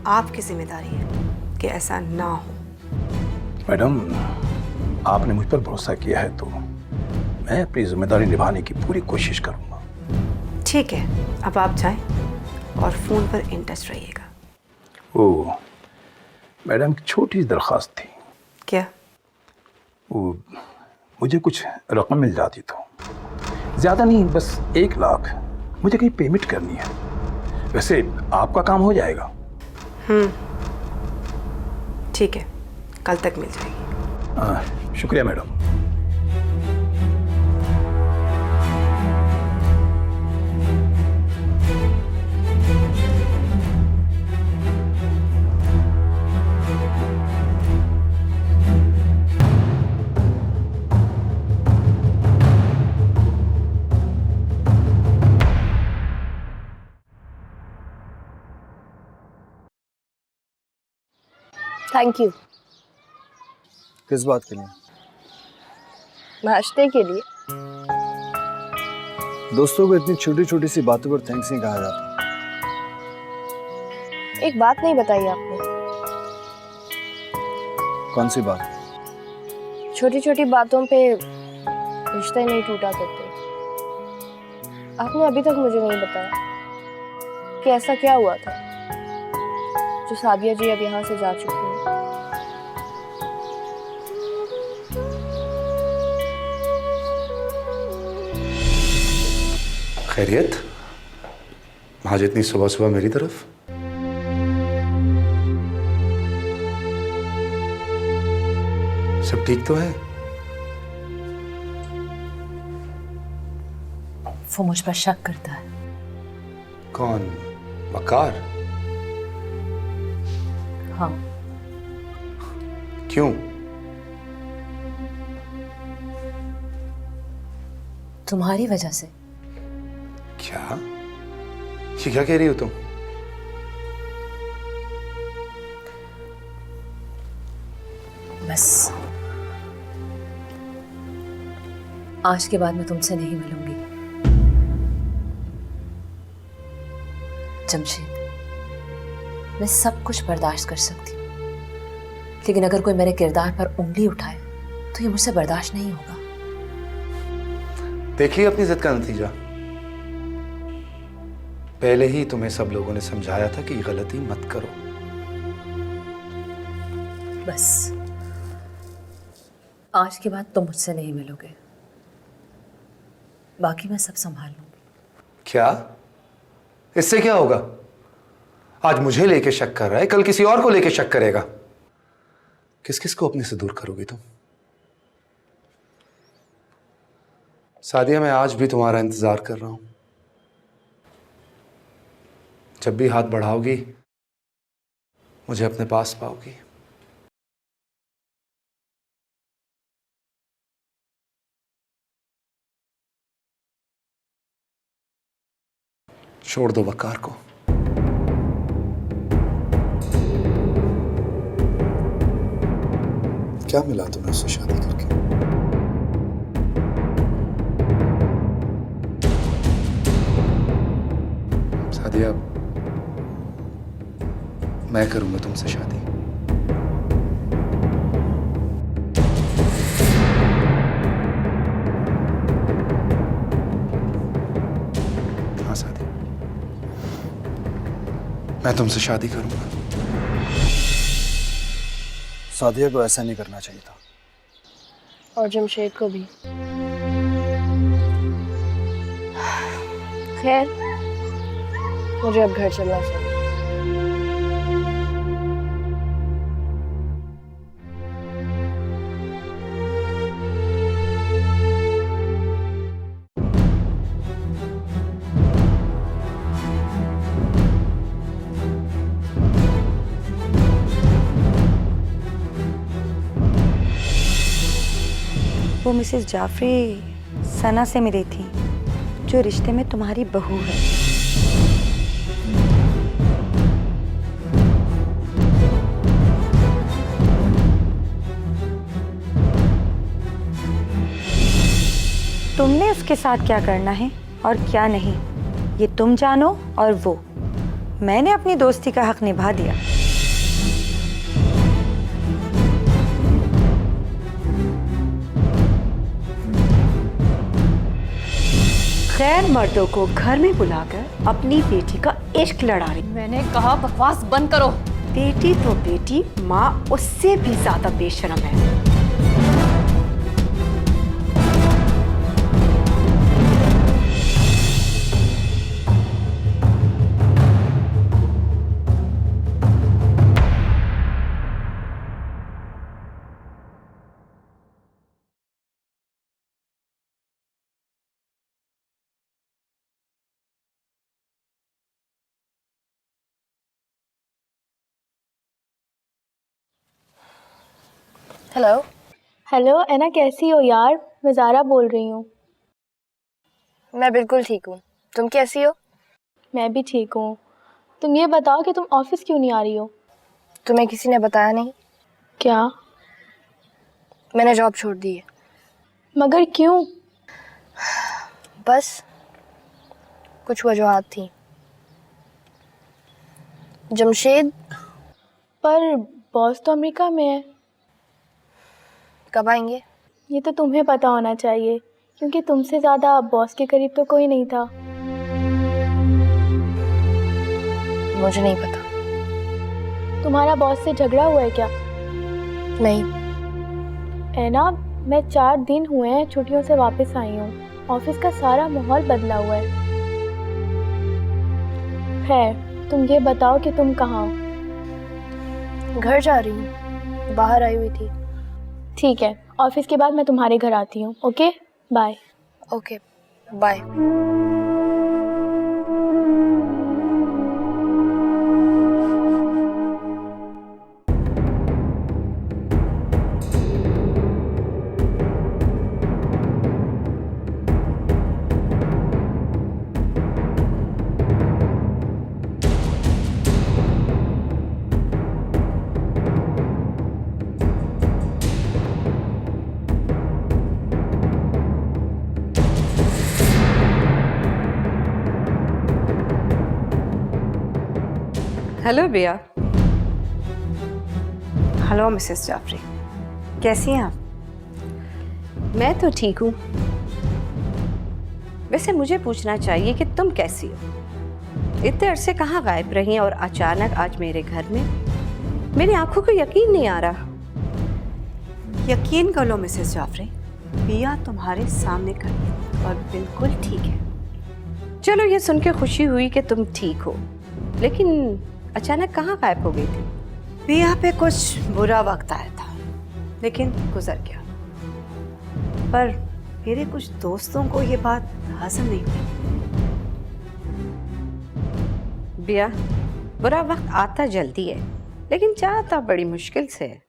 आपकी जिम्मेदारी है कि ऐसा ना हो। मैडम, आपने मुझ पर भरोसा किया है तो मैं अपनी जिम्मेदारी निभाने की पूरी कोशिश करूंगा। ठीक है, अब आप जाएं और फोन पर इन टच रहिएगा। ओ मैडम, की छोटी सी दरख्वास्त थी। क्या? वो मुझे कुछ रकम मिल जाती तो, ज़्यादा नहीं, बस 1 लाख मुझे कहीं पेमेंट करनी है। वैसे आपका काम हो जाएगा। ठीक है, कल तक मिल जाएगी। शुक्रिया मैडम। Thank you. किस बात के लिए? नाश्ते के लिए। दोस्तों को इतनी छोटी छोटी सी बातों पर थैंक्स नहीं कहा जाता। एक बात नहीं बताई आपने। कौन सी बात? छोटी छोटी बातों पे रिश्ते नहीं टूटा करते। आपने अभी तक मुझे नहीं बताया कि ऐसा क्या हुआ था जो सादिया जी अब यहाँ से जा चुकी हैं। खैरियत? आज इतनी सुबह सुबह मेरी तरफ? सब ठीक तो है? वो मुझ पर शक करता है। कौन? वकार? हाँ। क्यों? तुम्हारी वजह से। क्या? ये क्या कह रही हो तुम? बस आज के बाद मैं तुमसे नहीं मिलूंगी। जमशेद, मैं सब कुछ बर्दाश्त कर सकती हूँ, लेकिन अगर कोई मेरे किरदार पर उंगली उठाए तो ये मुझसे बर्दाश्त नहीं होगा। देखिए अपनी जिद का नतीजा। पहले ही तुम्हें सब लोगों ने समझाया था कि ये गलती मत करो। बस आज के बाद तुम मुझसे नहीं मिलोगे, बाकी मैं सब संभाल लूंगी। क्या? इससे क्या होगा? आज मुझे लेके शक कर रहा है, कल किसी और को लेके शक करेगा। किस किस को अपने से दूर करोगी तुम? सादिया, मैं आज भी तुम्हारा इंतजार कर रहा हूं। जब भी हाथ बढ़ाओगी मुझे अपने पास पाओगी। छोड़ दो वकार को। क्या मिला तुम्हें उससे शादी करके? सादिया, मैं करूंगा तुमसे शादी। हाँ सादिया, मैं तुमसे शादी करूंगा। सादिया को ऐसा नहीं करना चाहिए था। और जमशेद को भी। खैर, मुझे अब घर चलना चाहिए। वो मिसेस जाफरी सना से मिली थी, जो रिश्ते में तुम्हारी बहू है। तुमने उसके साथ क्या करना है और क्या नहीं, ये तुम जानो। और वो, मैंने अपनी दोस्ती का हक निभा दिया। गैर मर्दों को घर में बुलाकर अपनी बेटी का इश्क लड़ा रही। मैंने कहा बकवास बंद करो। बेटी तो बेटी, माँ उससे भी ज्यादा बेशरम है। हेलो। हेलो एना, कैसी हो यार? मैं ज़ारा बोल रही हूँ। मैं बिल्कुल ठीक हूँ, तुम कैसी हो? मैं भी ठीक हूँ। तुम ये बताओ कि तुम ऑफिस क्यों नहीं आ रही हो? तुम्हें किसी ने बताया नहीं? क्या? मैंने जॉब छोड़ दी है। मगर क्यों? बस कुछ वजूहात थी। जमशेद। पर बॉस तो अमेरिका में है। कब आएंगे? ये तो तुम्हें पता होना चाहिए, क्योंकि तुमसे ज़्यादा बॉस के करीब तो कोई नहीं था। मुझे नहीं पता। तुम्हारा बॉस से झगड़ा हुआ है क्या? नहीं। एना, मैं 4 दिन हुए हैं छुट्टियों से वापस आई हूँ। ऑफिस का सारा माहौल बदला हुआ है। खैर, तुम ये बताओ कि तुम कहाँ हो? घर जा रही हूँ, बाहर आई हुई थी। ठीक है, ऑफिस के बाद मैं तुम्हारे घर आती हूँ। Okay, bye. Okay, bye. Hello Bia. Hello Mrs Jafri, कैसी हैं आप? मैं तो ठीक हूँ। वैसे मुझे पूछना चाहिए कि तुम कैसी हो? इतने अरसे कहाँ गायब रही और अचानक आज मेरे घर में? मेरी आंखों को यकीन नहीं आ रहा। यकीन कर लो मिसेस जाफरी, बिया तुम्हारे सामने खड़ी और बिल्कुल ठीक है। चलो, ये सुन के खुशी हुई कि तुम ठीक हो, लेकिन अचानक कहाँ गायब हो गई थी? बिया पे कुछ बुरा वक्त आया था, लेकिन गुजर गया। पर मेरे कुछ दोस्तों को ये बात हजम नहीं हुई। बिया, बुरा वक्त आता जल्दी है, लेकिन जाता बड़ी मुश्किल से है।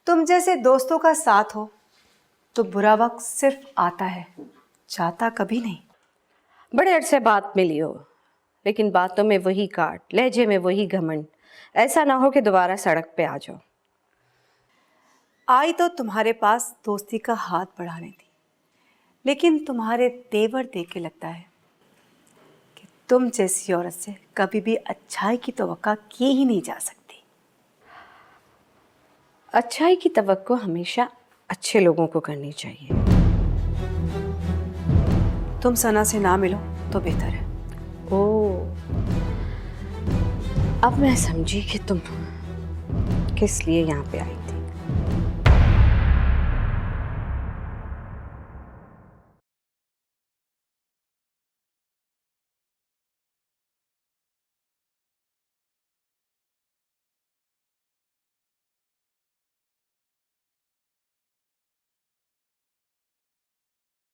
तुम जैसे दोस्तों का साथ हो तो बुरा वक्त सिर्फ आता है, जाता कभी नहीं। बड़े अरसे बाद मिली हो, लेकिन बातों में वही काट, लहजे में वही घमंड। ऐसा ना हो कि दोबारा सड़क पे आ जाओ। आई तो तुम्हारे पास दोस्ती का हाथ बढ़ाने थी, लेकिन तुम्हारे तेवर देख के लगता है कि तुम जैसी औरत से कभी भी अच्छाई की तवक्का की ही नहीं जा सकती। अच्छाई की तवक्को हमेशा अच्छे लोगों को करनी चाहिए। तुम सना से ना मिलो तो बेहतर है। अब मैं समझी कि तुम किस लिए यहाँ पे आई।